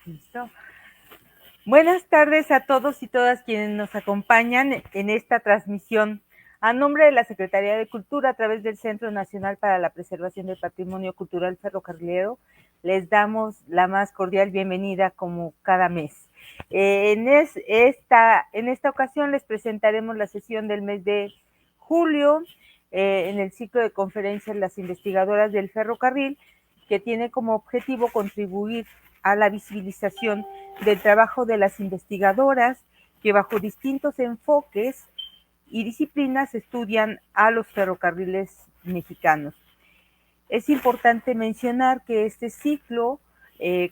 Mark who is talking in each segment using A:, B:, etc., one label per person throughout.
A: Listo. Buenas tardes a todos y todas quienes nos acompañan en esta transmisión. A nombre de la Secretaría de Cultura, a través del Centro Nacional para la Preservación del Patrimonio Cultural Ferrocarrilero, les damos la más cordial bienvenida como cada mes. En esta ocasión les presentaremos la sesión del mes de julio en el ciclo de conferencias Las Investigadoras del Ferrocarril, que tiene como objetivo contribuir a la visibilización del trabajo de las investigadoras que bajo distintos enfoques y disciplinas estudian a los ferrocarriles mexicanos. Es importante mencionar que este ciclo,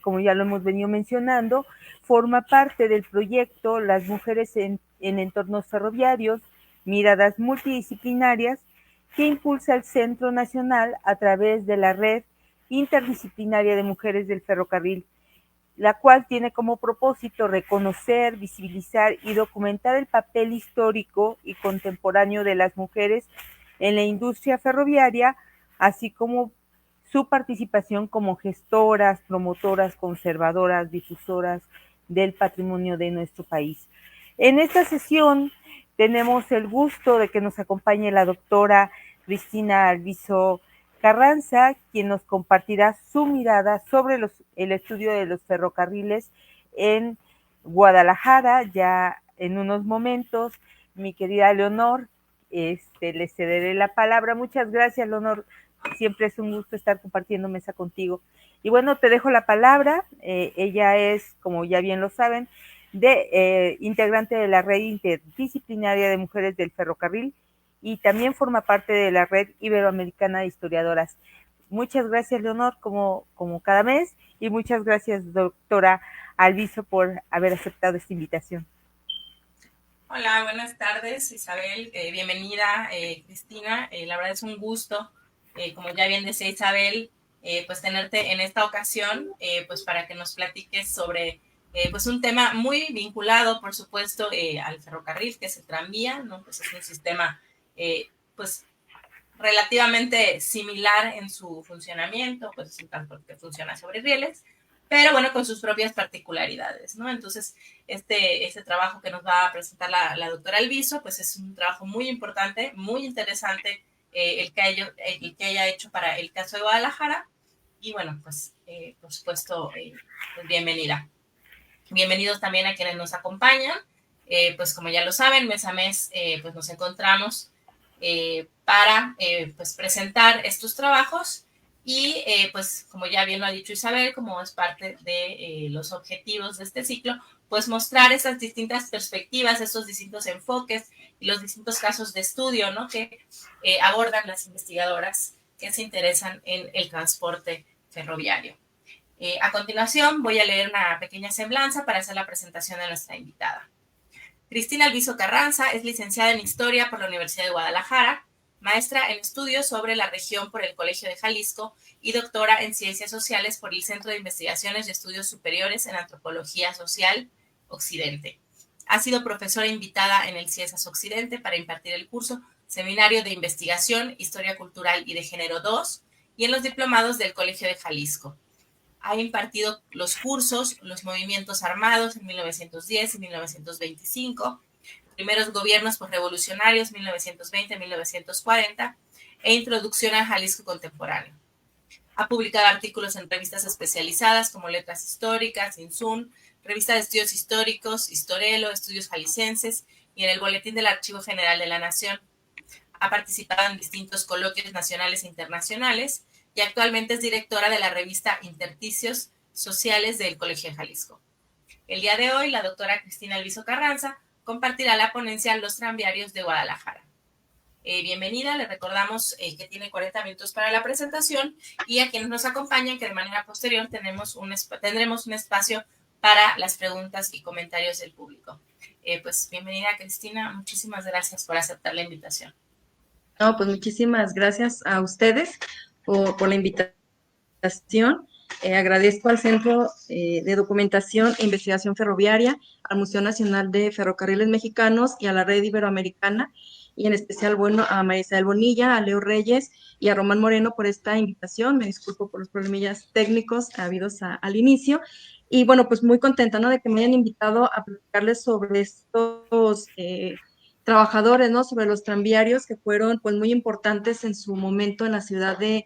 A: como ya lo hemos venido mencionando, forma parte del proyecto Las Mujeres en Entornos Ferroviarios, Miradas Multidisciplinarias, que impulsa el Centro Nacional a través de la Red Interdisciplinaria de Mujeres del Ferrocarril, la cual tiene como propósito reconocer, visibilizar y documentar el papel histórico y contemporáneo de las mujeres en la industria ferroviaria, así como su participación como gestoras, promotoras, conservadoras, difusoras del patrimonio de nuestro país. En esta sesión tenemos el gusto de que nos acompañe la doctora Cristina Alviso Carranza, quien nos compartirá su mirada sobre el estudio de los ferrocarriles en Guadalajara. Ya en unos momentos, mi querida Leonor, le cederé la palabra. Muchas gracias, Leonor. Siempre es un gusto estar compartiendo mesa contigo. Y bueno, te dejo la palabra. Ella es, como ya bien lo saben, integrante de la Red Interdisciplinaria de Mujeres del Ferrocarril, y también forma parte de la Red Iberoamericana de Historiadoras. Muchas gracias, Leonor, como cada mes, y muchas gracias, doctora Alviso, por haber aceptado esta invitación.
B: Hola, buenas tardes, Isabel. Bienvenida, Cristina. La verdad es un gusto, como ya bien decía Isabel, pues tenerte en esta ocasión, pues para que nos platiques sobre pues un tema muy vinculado, por supuesto, al ferrocarril, que es el tranvía, ¿no? Pues es un sistema, pues relativamente similar en su funcionamiento, pues es un transporte que funciona sobre rieles, pero bueno, con sus propias particularidades, ¿no? Entonces, este trabajo que nos va a presentar la doctora Alviso, pues es un trabajo muy importante, muy interesante, el que haya hecho para el caso de Guadalajara, y bueno, pues, por supuesto, pues bienvenida. Bienvenidos también a quienes nos acompañan, pues como ya lo saben, mes a mes, pues nos encontramos para pues presentar estos trabajos y pues como ya bien lo ha dicho Isabel, como es parte de los objetivos de este ciclo, pues mostrar esas distintas perspectivas, esos distintos enfoques y los distintos casos de estudio, ¿no? Que abordan las investigadoras que se interesan en el transporte ferroviario. A continuación voy a leer una pequeña semblanza para hacer la presentación de nuestra invitada. Cristina Alviso Carranza es licenciada en Historia por la Universidad de Guadalajara, maestra en Estudios sobre la región por el Colegio de Jalisco y doctora en Ciencias Sociales por el Centro de Investigaciones y Estudios Superiores en Antropología Social Occidente. Ha sido profesora invitada en el CIESAS Occidente para impartir el curso Seminario de Investigación, Historia Cultural y de Género 2 y en los diplomados del Colegio de Jalisco. Ha impartido los cursos Los Movimientos Armados en 1910 y 1925, Primeros Gobiernos Posrevolucionarios 1920-1940 e Introducción al Jalisco Contemporáneo. Ha publicado artículos en revistas especializadas como Letras Históricas, INSUN, Revista de Estudios Históricos, Historelo, Estudios Jaliscienses y en el Boletín del Archivo General de la Nación. Ha participado en distintos coloquios nacionales e internacionales y actualmente es directora de la revista Intersticios Sociales del Colegio de Jalisco. El día de hoy, la doctora Cristina Alviso Carranza compartirá la ponencia Los Tranviarios de Guadalajara. Bienvenida, le recordamos que tiene 40 minutos para la presentación y a quienes nos acompañan que de manera posterior tendremos un espacio para las preguntas y comentarios del público. Pues bienvenida, Cristina, muchísimas gracias por aceptar la invitación.
C: No, pues muchísimas gracias a ustedes por la invitación. Agradezco al Centro de Documentación e Investigación Ferroviaria, al Museo Nacional de Ferrocarriles Mexicanos y a la Red Iberoamericana, y en especial, bueno, a María Isabel Bonilla, a Leo Reyes y a Román Moreno por esta invitación. Me disculpo por los problemillas técnicos habidos al inicio. Y bueno, pues muy contenta, ¿no? De que me hayan invitado a platicarles sobre estos trabajadores, ¿no? Sobre los tranviarios que fueron pues muy importantes en su momento en la ciudad de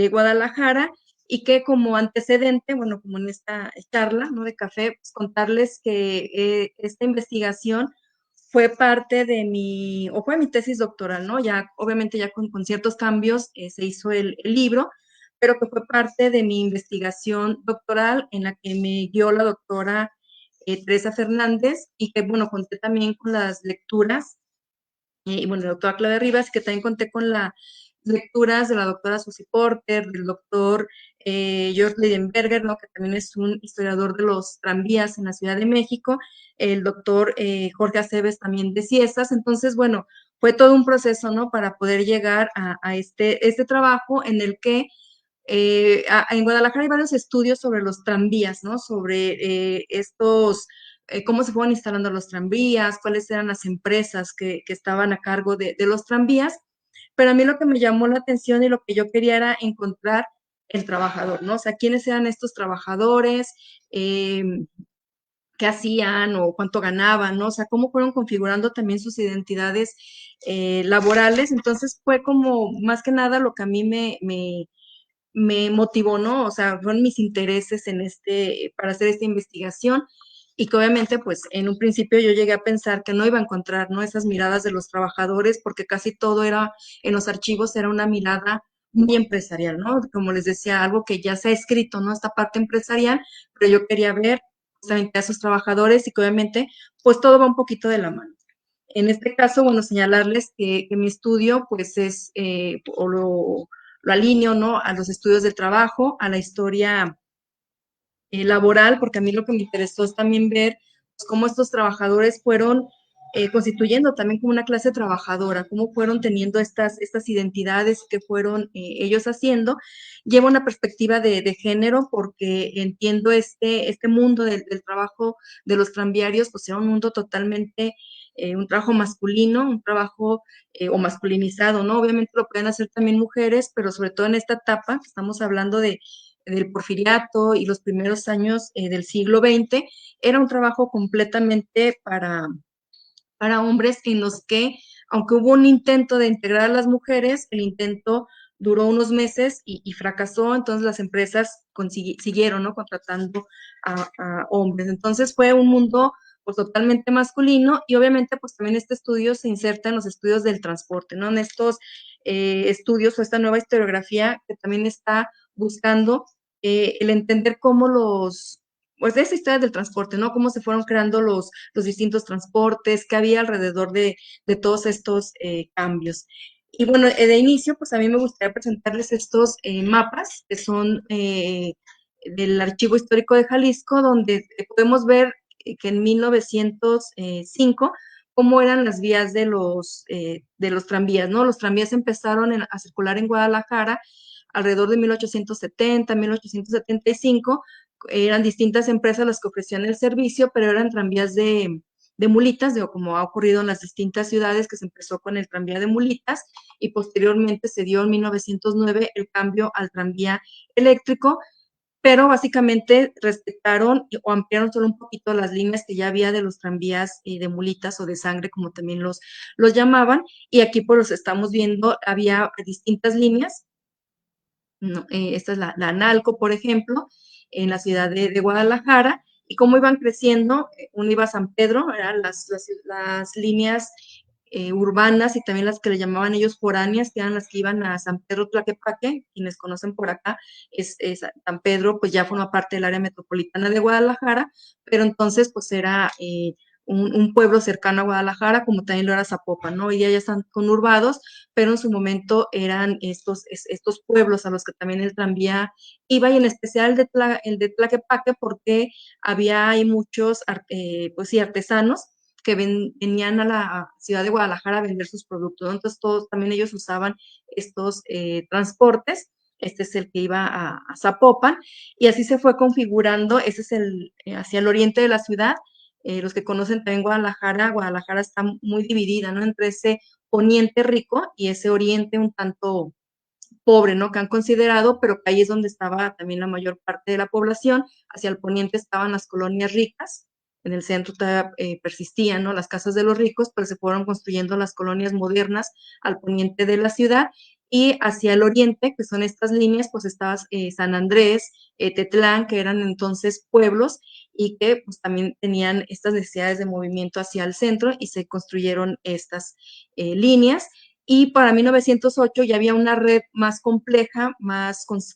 C: Guadalajara y que como antecedente, bueno, como en esta charla, ¿no? De café, pues contarles que esta investigación fue parte de o fue mi tesis doctoral, ¿no? Ya, obviamente ya con ciertos cambios se hizo el libro, pero que fue parte de mi investigación doctoral en la que me guió la doctora Teresa Fernández y que, bueno, conté también con las lecturas, y bueno, la doctora Claudia Rivas, que también conté con las lecturas de la doctora Susie Porter, del doctor George Leidenberger, ¿no? Que también es un historiador de los tranvías en la Ciudad de México, el doctor Jorge Aceves también de Ciesas. Entonces, bueno, fue todo un proceso, ¿no? Para poder llegar a este trabajo en el que en Guadalajara hay varios estudios sobre los tranvías, ¿no? Sobre cómo se fueron instalando los tranvías, cuáles eran las empresas que estaban a cargo de los tranvías, pero a mí lo que me llamó la atención y lo que yo quería era encontrar el trabajador, ¿no? O sea, quiénes eran estos trabajadores, qué hacían o cuánto ganaban, ¿no? O sea, cómo fueron configurando también sus identidades laborales. Entonces fue como más que nada lo que a mí me motivó, ¿no? O sea, fueron mis intereses para hacer esta investigación y que obviamente, pues, en un principio yo llegué a pensar que no iba a encontrar, ¿no? Esas miradas de los trabajadores, porque casi todo en los archivos era una mirada muy empresarial, ¿no? Como les decía, algo que ya se ha escrito, ¿no? Esta parte empresarial, pero yo quería ver justamente a esos trabajadores y que obviamente, pues, todo va un poquito de la mano. En este caso, bueno, señalarles que mi estudio, pues, lo alineo, ¿no? A los estudios del trabajo, a la historia laboral, porque a mí lo que me interesó es también ver pues, cómo estos trabajadores fueron constituyendo también como una clase trabajadora, cómo fueron teniendo estas identidades que fueron ellos haciendo. Llevo una perspectiva de género porque entiendo este mundo del trabajo de los tranviarios, pues era un mundo totalmente, un trabajo masculino, un trabajo o masculinizado, ¿no? Obviamente lo pueden hacer también mujeres, pero sobre todo en esta etapa, que estamos hablando del porfiriato y los primeros años del siglo XX, era un trabajo completamente para hombres en los que, aunque hubo un intento de integrar a las mujeres, el intento duró unos meses y fracasó, entonces las empresas siguieron, ¿no? Contratando a hombres. Entonces fue un mundo pues totalmente masculino y obviamente pues también este estudio se inserta en los estudios del transporte, ¿no? En estos estudios o esta nueva historiografía que también está buscando el entender cómo pues de esa historia del transporte, ¿no? Cómo se fueron creando los distintos transportes, qué había alrededor de todos estos cambios. Y bueno, de inicio, pues a mí me gustaría presentarles estos mapas que son del Archivo Histórico de Jalisco, donde podemos ver que en 1905 cómo eran las vías de los tranvías, ¿no? Los tranvías empezaron a circular en Guadalajara alrededor de 1870, 1875, eran distintas empresas las que ofrecían el servicio, pero eran tranvías de mulitas, como ha ocurrido en las distintas ciudades, que se empezó con el tranvía de mulitas y posteriormente se dio en 1909 el cambio al tranvía eléctrico, pero básicamente respetaron o ampliaron solo un poquito las líneas que ya había de los tranvías de mulitas o de sangre, como también los llamaban, y aquí pues los estamos viendo, había distintas líneas, ¿no? Esta es la Analco, por ejemplo, en la ciudad de Guadalajara, y cómo iban creciendo, uno iba a San Pedro, eran las líneas urbanas y también las que le llamaban ellos foráneas, que eran las que iban a San Pedro Tlaquepaque, quienes conocen por acá, San Pedro pues ya forma parte del área metropolitana de Guadalajara, pero entonces pues era un pueblo cercano a Guadalajara, como también lo era Zapopan, ¿no? Hoy día ya están conurbados, pero en su momento eran estos pueblos a los que también el tranvía iba, y en especial el de Tlaquepaque, porque había hay muchos pues sí, artesanos que venían a la ciudad de Guadalajara a vender sus productos, ¿no? Entonces todos también ellos usaban estos transportes. Este es el que iba a Zapopan, y así se fue configurando. Ese es hacia el oriente de la ciudad. Los que conocen también Guadalajara está muy dividida, ¿no? Entre ese poniente rico y ese oriente un tanto pobre, ¿no? Que han considerado, pero que ahí es donde estaba también la mayor parte de la población. Hacia el poniente estaban las colonias ricas, en el centro todavía persistían, ¿no? Las casas de los ricos, pero se fueron construyendo las colonias modernas al poniente de la ciudad, y hacia el oriente, que son estas líneas, pues estaba San Andrés, Tetlán, que eran entonces pueblos y que pues también tenían estas necesidades de movimiento hacia el centro, y se construyeron estas líneas. Y para 1908 ya había una red más compleja,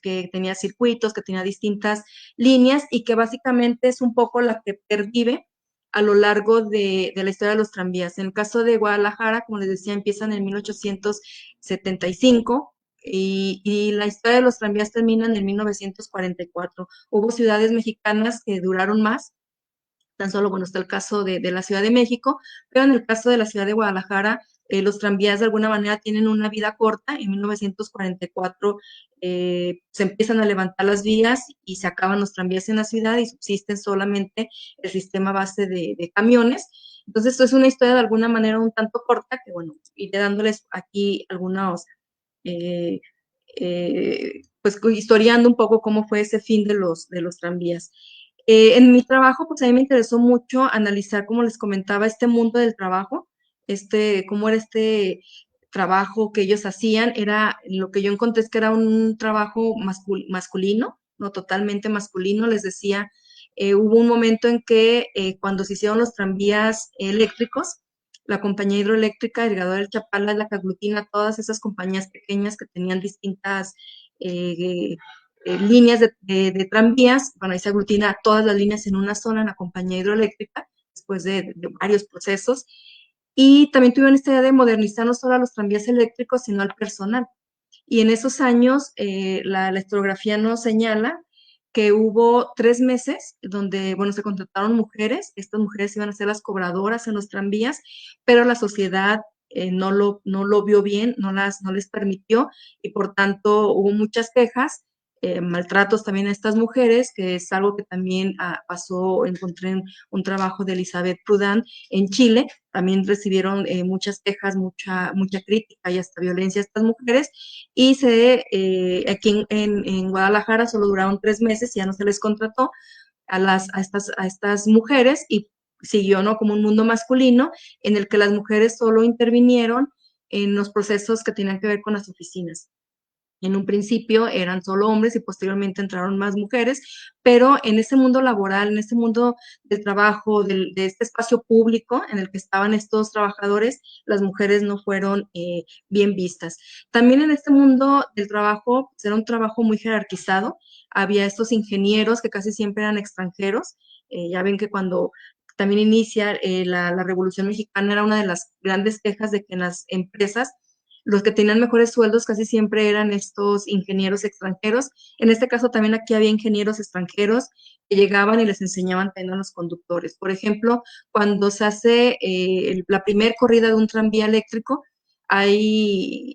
C: que tenía circuitos, que tenía distintas líneas, y que básicamente es un poco la que pervive a lo largo de la historia de los tranvías. En el caso de Guadalajara, como les decía, empiezan en 1875, y la historia de los tranvías termina en el 1944. Hubo ciudades mexicanas que duraron más, tan solo, bueno, está el caso de la Ciudad de México, pero en el caso de la ciudad de Guadalajara, los tranvías de alguna manera tienen una vida corta. En 1944 se empiezan a levantar las vías y se acaban los tranvías en la ciudad, y subsisten solamente el sistema base de camiones. Entonces, esto es una historia de alguna manera un tanto corta, que bueno, iré dándoles aquí algunos, eh, pues historiando un poco cómo fue ese fin de los tranvías. En mi trabajo, pues a mí me interesó mucho analizar, como les comentaba, este mundo del trabajo, cómo era este trabajo que ellos hacían. Era, lo que yo encontré es que era un trabajo masculino, no totalmente masculino. Les decía, hubo un momento en que cuando se hicieron los tranvías eléctricos, la compañía hidroeléctrica Irrigadora del Chapala es la que aglutina todas esas compañías pequeñas que tenían distintas eh, líneas de tranvías. Bueno, ahí se aglutina todas las líneas en una sola, en la compañía hidroeléctrica, después de varios procesos. Y también tuvieron esta idea de modernizar no solo a los tranvías eléctricos, sino al personal. Y en esos años, la historiografía nos señala que hubo 3 meses donde, bueno, se contrataron mujeres. Estas mujeres iban a ser las cobradoras en los tranvías, pero la sociedad no lo vio bien, no les permitió, y por tanto hubo muchas quejas, maltratos también a estas mujeres, que es algo que también pasó. Encontré en un trabajo de Elizabeth Proudhon en Chile. También recibieron muchas quejas, mucha crítica y hasta violencia a estas mujeres, y aquí en Guadalajara solo duraron 3 meses, ya no se les contrató a estas mujeres, y siguió, ¿no?, como un mundo masculino en el que las mujeres solo intervinieron en los procesos que tenían que ver con las oficinas. En un principio eran solo hombres y posteriormente entraron más mujeres, pero en ese mundo laboral, en ese mundo del trabajo, de este espacio público en el que estaban estos trabajadores, las mujeres no fueron bien vistas. También en este mundo del trabajo, pues era un trabajo muy jerarquizado. Había estos ingenieros que casi siempre eran extranjeros. Ya ven que cuando también inicia la Revolución Mexicana, era una de las grandes quejas de que en las empresas los que tenían mejores sueldos casi siempre eran estos ingenieros extranjeros. En este caso también aquí había ingenieros extranjeros que llegaban y les enseñaban también a los conductores. Por ejemplo, cuando se hace la primer corrida de un tranvía eléctrico, hay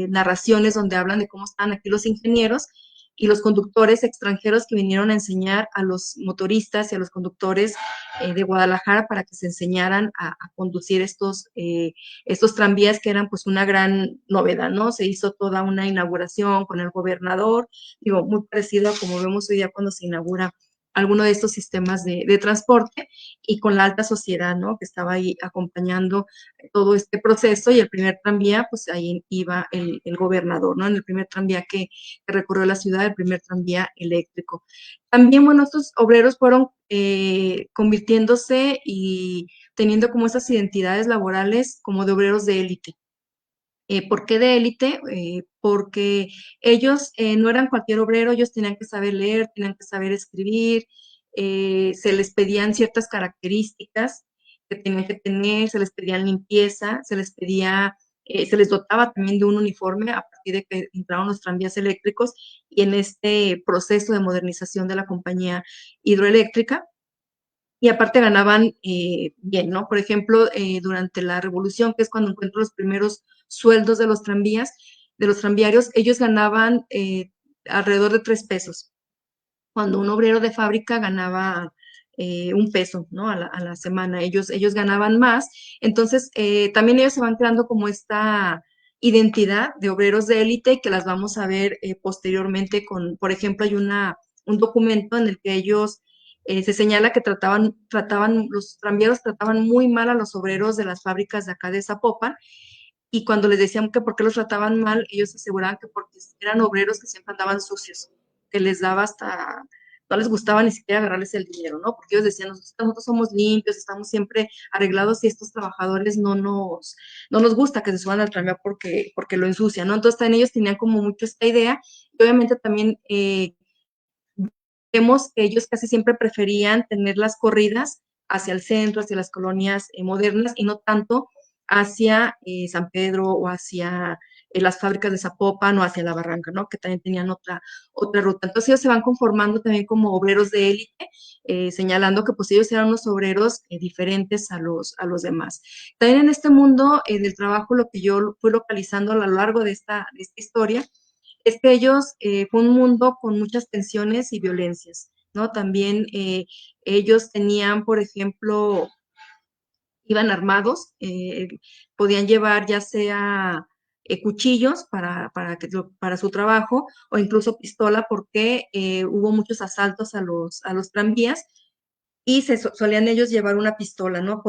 C: narraciones donde hablan de cómo estaban aquí los ingenieros y los conductores extranjeros que vinieron a enseñar a los motoristas y a los conductores de Guadalajara para que se enseñaran a conducir estos tranvías, que eran pues una gran novedad, ¿no? Se hizo toda una inauguración con el gobernador, digo, muy parecido a como vemos hoy día cuando se inaugura alguno de estos sistemas de transporte, y con la alta sociedad, ¿no?, que estaba ahí acompañando todo este proceso. Y el primer tranvía, pues ahí iba el gobernador, ¿no?, en el primer tranvía que recorrió la ciudad, el primer tranvía eléctrico. También, bueno, estos obreros fueron convirtiéndose y teniendo como esas identidades laborales como de obreros de élite. ¿Por qué de élite? Porque ellos no eran cualquier obrero. Ellos tenían que saber leer, tenían que saber escribir, se les pedían ciertas características que tenían que tener, se les pedían limpieza, se les dotaba también de un uniforme a partir de que entraron los tranvías eléctricos y en este proceso de modernización de la compañía hidroeléctrica. Y aparte ganaban bien, ¿no? Por ejemplo, durante la revolución, que es cuando encuentro los primeros sueldos de los tranvías, de los tranviarios, ellos ganaban alrededor de 3 pesos, cuando un obrero de fábrica ganaba 1 peso, ¿no?, a la semana. Ellos ganaban más. Entonces, también ellos se van creando como identidad de obreros de élite que las vamos a ver posteriormente por ejemplo, hay un documento en el que ellos se señala que los tranvieros trataban muy mal a los obreros de las fábricas de acá de Zapopan, y cuando les decían que por qué los trataban mal, ellos aseguraban que porque eran obreros que siempre andaban sucios, que les daba hasta, no les gustaba ni siquiera agarrarles el dinero, ¿no? Porque ellos decían, nosotros somos limpios, estamos siempre arreglados y estos trabajadores no nos gusta que se suban al tranvía porque lo ensucian, ¿no? Entonces también ellos tenían como mucho esta idea, y obviamente también vemos que ellos casi siempre preferían tener las corridas hacia el centro, hacia las colonias modernas, y no tanto hacia San Pedro o hacia las fábricas de Zapopan o hacia la Barranca, ¿no? Que también tenían otra ruta. Entonces ellos se van conformando también como obreros de élite, señalando que pues ellos eran unos obreros diferentes a los demás. También en este mundo del trabajo, lo que yo fui localizando a lo largo de esta historia, es que ellos, fue un mundo con muchas tensiones y violencias, ¿no? También ellos tenían, por ejemplo, iban armados, podían llevar ya sea cuchillos para su trabajo o incluso pistola porque hubo muchos asaltos a los tranvías, y solían ellos llevar una pistola, ¿no?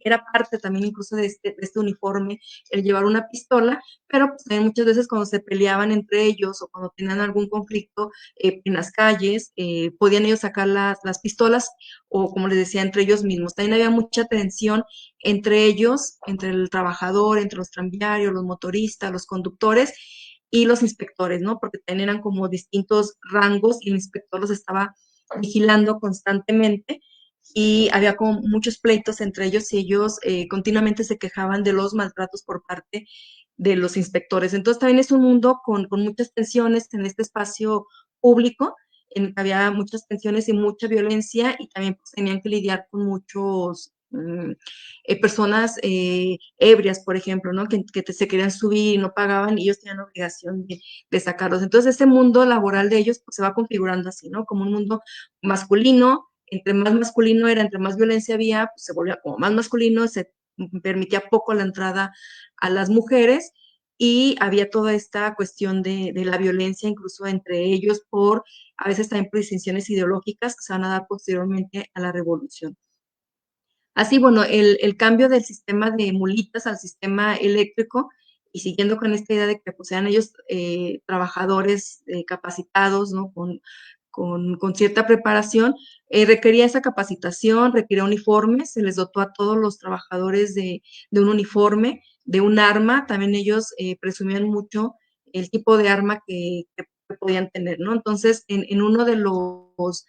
C: Era parte también incluso de este uniforme el llevar una pistola, pero pues también muchas veces cuando se peleaban entre ellos o cuando tenían algún conflicto en las calles, podían ellos sacar las pistolas o como les decía, entre ellos mismos. También había mucha tensión entre ellos, entre el trabajador, entre los tranviarios, los motoristas, los conductores y los inspectores, ¿no? Porque también eran como distintos rangos y el inspector los estaba vigilando constantemente, y había como muchos pleitos entre ellos y ellos continuamente se quejaban de los maltratos por parte de los inspectores. Entonces también es un mundo con muchas tensiones en este espacio público, en que había muchas tensiones y mucha violencia, y también pues, tenían que lidiar con muchos personas ebrias, por ejemplo, ¿no? Se querían subir y no pagaban y ellos tenían la obligación de sacarlos. Entonces ese mundo laboral de ellos pues, se va configurando así, ¿no? Como un mundo masculino. Entre más masculino era, entre más violencia había, pues se volvía como más masculino, se permitía poco la entrada a las mujeres, y había toda esta cuestión de la violencia, incluso entre ellos, a veces también por distinciones ideológicas que se van a dar posteriormente a la revolución. Así, bueno, el cambio del sistema de mulitas al sistema eléctrico, y siguiendo con esta idea de que pues, sean ellos trabajadores capacitados, ¿no? Con cierta preparación, requería esa capacitación, requería uniformes, se les dotó a todos los trabajadores de un uniforme, de un arma, también ellos presumían mucho el tipo de arma que podían tener, ¿no? Entonces, en uno de los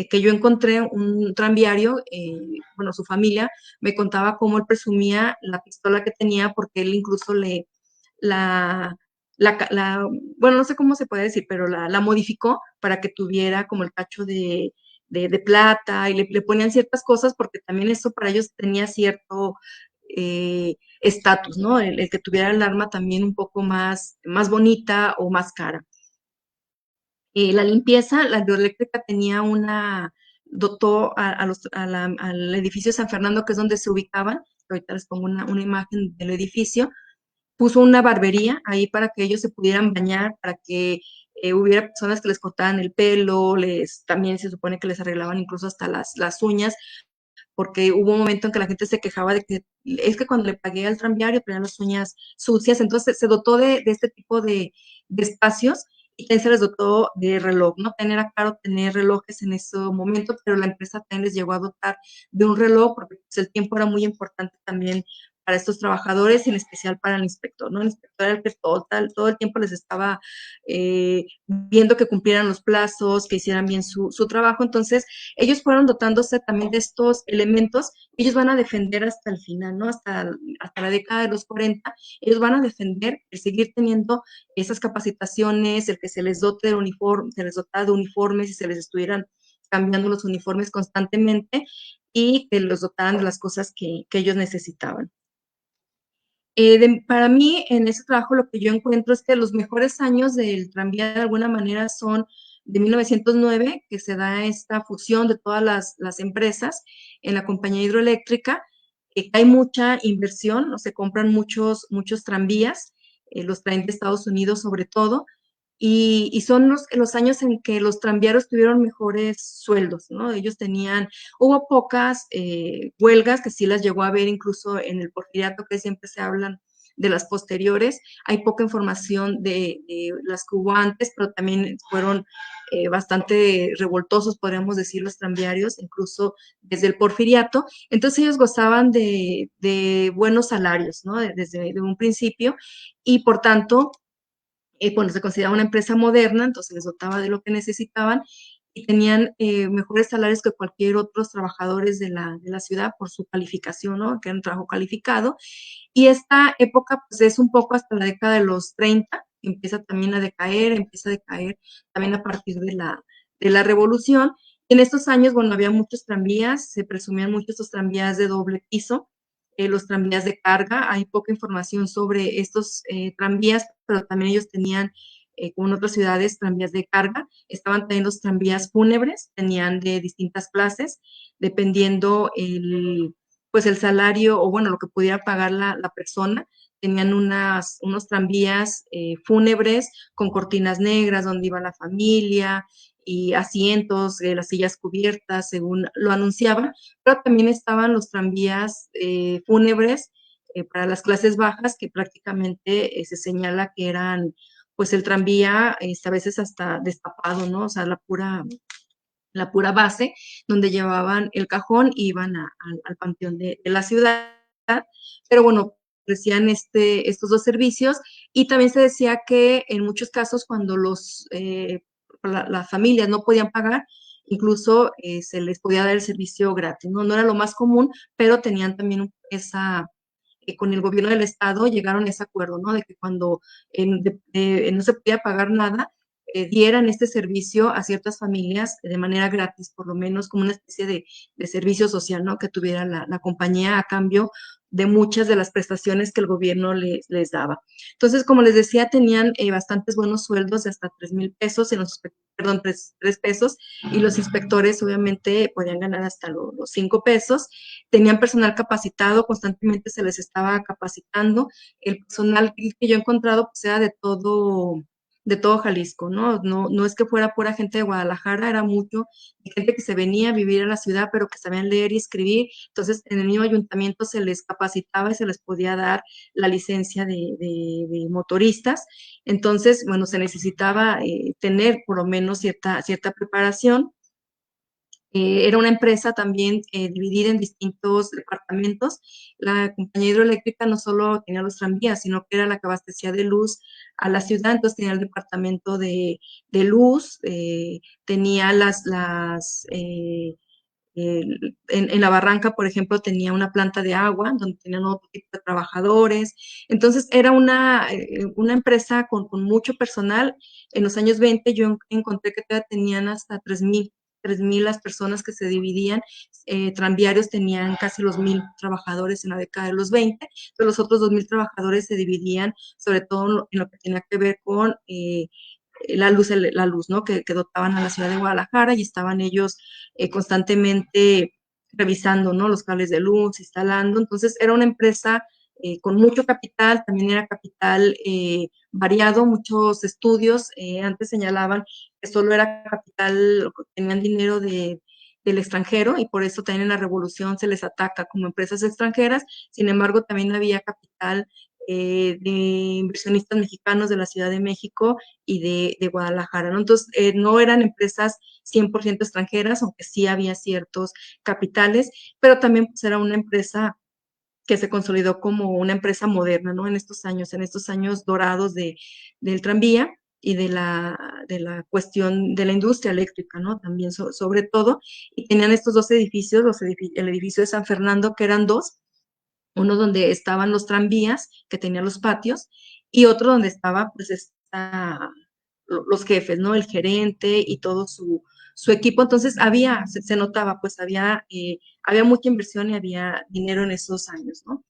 C: que yo encontré un tranviario, bueno, su familia me contaba cómo él presumía la pistola que tenía porque él incluso la, bueno, no sé cómo se puede decir, pero la modificó para que tuviera como el cacho de plata, y le ponían ciertas cosas porque también eso para ellos tenía cierto estatus, ¿no? El que tuviera el arma también un poco más bonita o más cara. La limpieza, la hidroeléctrica tenía dotó al edificio San Fernando, que es donde se ubicaban, ahorita les pongo una imagen del edificio, puso una barbería ahí para que ellos se pudieran bañar, para que hubiera personas que les cortaban el pelo, también se supone que les arreglaban incluso hasta las uñas, porque hubo un momento en que la gente se quejaba de que es que cuando le pagué al tranviario tenían las uñas sucias, entonces se dotó de este tipo de espacios, y también se les dotó de reloj, ¿no? Tener a caro tener relojes en ese momento, pero la empresa también les llegó a dotar de un reloj porque pues, el tiempo era muy importante también para estos trabajadores y en especial para el inspector, ¿no? El inspector era el que todo el tiempo les estaba viendo que cumplieran los plazos, que hicieran bien su trabajo. Entonces, ellos fueron dotándose también de estos elementos, ellos van a defender hasta el final, ¿no? Hasta la década de los 40, ellos van a defender el seguir teniendo esas capacitaciones, el que se les dote de uniforme, se les dotara de uniformes y se les estuvieran cambiando los uniformes constantemente, y que los dotaran de las cosas que ellos necesitaban. Para mí, en ese trabajo, lo que yo encuentro es que los mejores años del tranvía, de alguna manera, son de 1909, que se da esta fusión de todas las empresas en la compañía hidroeléctrica. hay mucha inversión, ¿no? Se compran muchos tranvías, los traen de Estados Unidos sobre todo, y son los años en que los tranviarios tuvieron mejores sueldos, ¿no? Hubo pocas huelgas, que sí las llegó a haber incluso en el Porfiriato, que siempre se hablan de las posteriores. Hay poca información de las que hubo antes, pero también fueron bastante revoltosos, podríamos decir, los tranviarios, incluso desde el Porfiriato. Entonces ellos gozaban de buenos salarios, ¿no? Desde un principio, y por tanto, bueno, se consideraba una empresa moderna, entonces les dotaba de lo que necesitaban y tenían mejores salarios que cualquier otros trabajadores de la ciudad por su calificación, ¿no? Que era un trabajo calificado. Y esta época, pues, es un poco hasta la década de los 30, empieza a decaer también a partir de la revolución. En estos años, bueno, había muchos tranvías, se presumían mucho estos tranvías de doble piso, los tranvías de carga. Hay poca información sobre estos tranvías, pero también ellos tenían, como en otras ciudades, tranvías de carga. Estaban también los tranvías fúnebres, tenían de distintas clases, dependiendo pues el salario o bueno, lo que pudiera pagar la persona. Tenían unos tranvías fúnebres con cortinas negras donde iba la familia y asientos, las sillas cubiertas, según lo anunciaban, pero también estaban los tranvías fúnebres para las clases bajas, que prácticamente se señala que eran, pues el tranvía a veces hasta destapado, ¿no? O sea, la pura base, donde llevaban el cajón y iban al panteón de la ciudad. Pero bueno, ofrecían estos dos servicios, y también se decía que en muchos casos cuando las familias no podían pagar, incluso se les podía dar el servicio gratis, ¿no? No era lo más común, pero tenían también con el gobierno del estado llegaron a ese acuerdo, ¿no? De que cuando no se podía pagar nada, dieran este servicio a ciertas familias de manera gratis, por lo menos como una especie de servicio social, ¿no? Que tuviera la compañía a cambio de muchas de las prestaciones que el gobierno les daba. Entonces, como les decía, tenían bastantes buenos sueldos de hasta 3,000 pesos, perdón, 3 pesos, y los inspectores obviamente podían ganar hasta los 5 pesos. Tenían personal capacitado, constantemente se les estaba capacitando. El personal que yo he encontrado pues era de todo Jalisco, ¿no? No es que fuera pura gente de Guadalajara, era mucho gente que se venía a vivir a la ciudad, pero que sabían leer y escribir. Entonces, en el mismo ayuntamiento se les capacitaba y se les podía dar la licencia de motoristas. Entonces, bueno, se necesitaba tener por lo menos cierta preparación. Era una empresa también dividida en distintos departamentos. La compañía hidroeléctrica no solo tenía los tranvías, sino que era la que abastecía de luz a la ciudad. Entonces tenía el departamento de luz, tenía en la barranca, por ejemplo, tenía una planta de agua donde tenían otro tipo de trabajadores. Entonces era una empresa con mucho personal. En los años 20 yo encontré que todavía tenían hasta 3,000 las personas que se dividían. Tranviarios tenían casi los 1,000 trabajadores en la década de los 20, pero los otros 2,000 trabajadores se dividían sobre todo en lo que tenía que ver con la luz, ¿no? Que dotaban a la ciudad de Guadalajara, y estaban ellos constantemente revisando, ¿no? Los cables de luz, instalando. Entonces era una empresa con mucho capital, también era capital variado, muchos estudios. Antes señalaban que solo era capital, tenían dinero del extranjero, y por eso también en la revolución se les ataca como empresas extranjeras. Sin embargo, también había capital de inversionistas mexicanos de la Ciudad de México y de Guadalajara, ¿no? Entonces, no eran empresas 100% extranjeras, aunque sí había ciertos capitales, pero también pues, era una empresa que se consolidó como una empresa moderna, ¿no? En estos años dorados del tranvía y de la cuestión de la industria eléctrica, ¿no? También sobre todo, y tenían estos dos edificios, el edificio de San Fernando, que eran dos, uno donde estaban los tranvías, que tenían los patios, y otro donde estaba, pues, los jefes, ¿no? El gerente y todo su equipo. Entonces, se notaba, pues, había mucha inversión y había dinero en esos años, ¿no?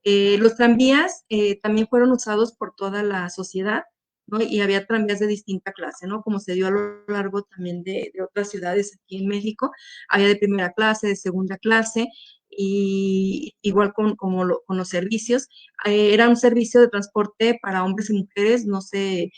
C: Los tranvías también fueron usados por toda la sociedad, ¿no? Y había tranvías de distinta clase, ¿no? Como se dio a lo largo también de otras ciudades aquí en México. Había de primera clase, de segunda clase. y igual con los servicios. Era un servicio de transporte para hombres y mujeres, no se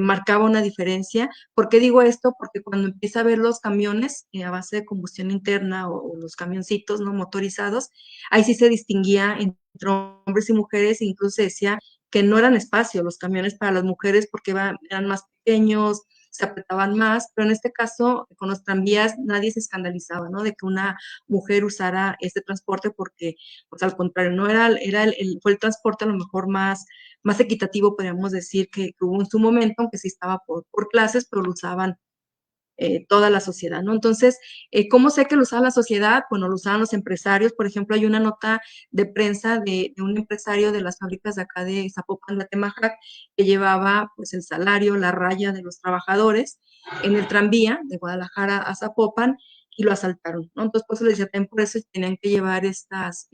C: marcaba una diferencia. ¿Por qué digo esto? Porque cuando empieza a ver los camiones a base de combustión interna o los camioncitos no motorizados, ahí sí se distinguía entre hombres y mujeres, e incluso se decía que no eran espacio los camiones para las mujeres porque eran más pequeños, se apretaban más, pero en este caso, con los tranvías, nadie se escandalizaba, ¿no? De que una mujer usara este transporte porque, pues al contrario, no era, fue el transporte a lo mejor más equitativo, podríamos decir, que hubo en su momento, aunque sí estaba por clases, pero lo usaban toda la sociedad, ¿no? Entonces, ¿cómo sé que lo usaba la sociedad? Bueno, lo usaban los empresarios. Por ejemplo, hay una nota de prensa de un empresario de las fábricas de acá de Zapopan de Atemajac que llevaba pues el salario, la raya de los trabajadores en el tranvía de Guadalajara a Zapopan y lo asaltaron, ¿no? Entonces, por eso les decía, también por eso tenían que llevar estas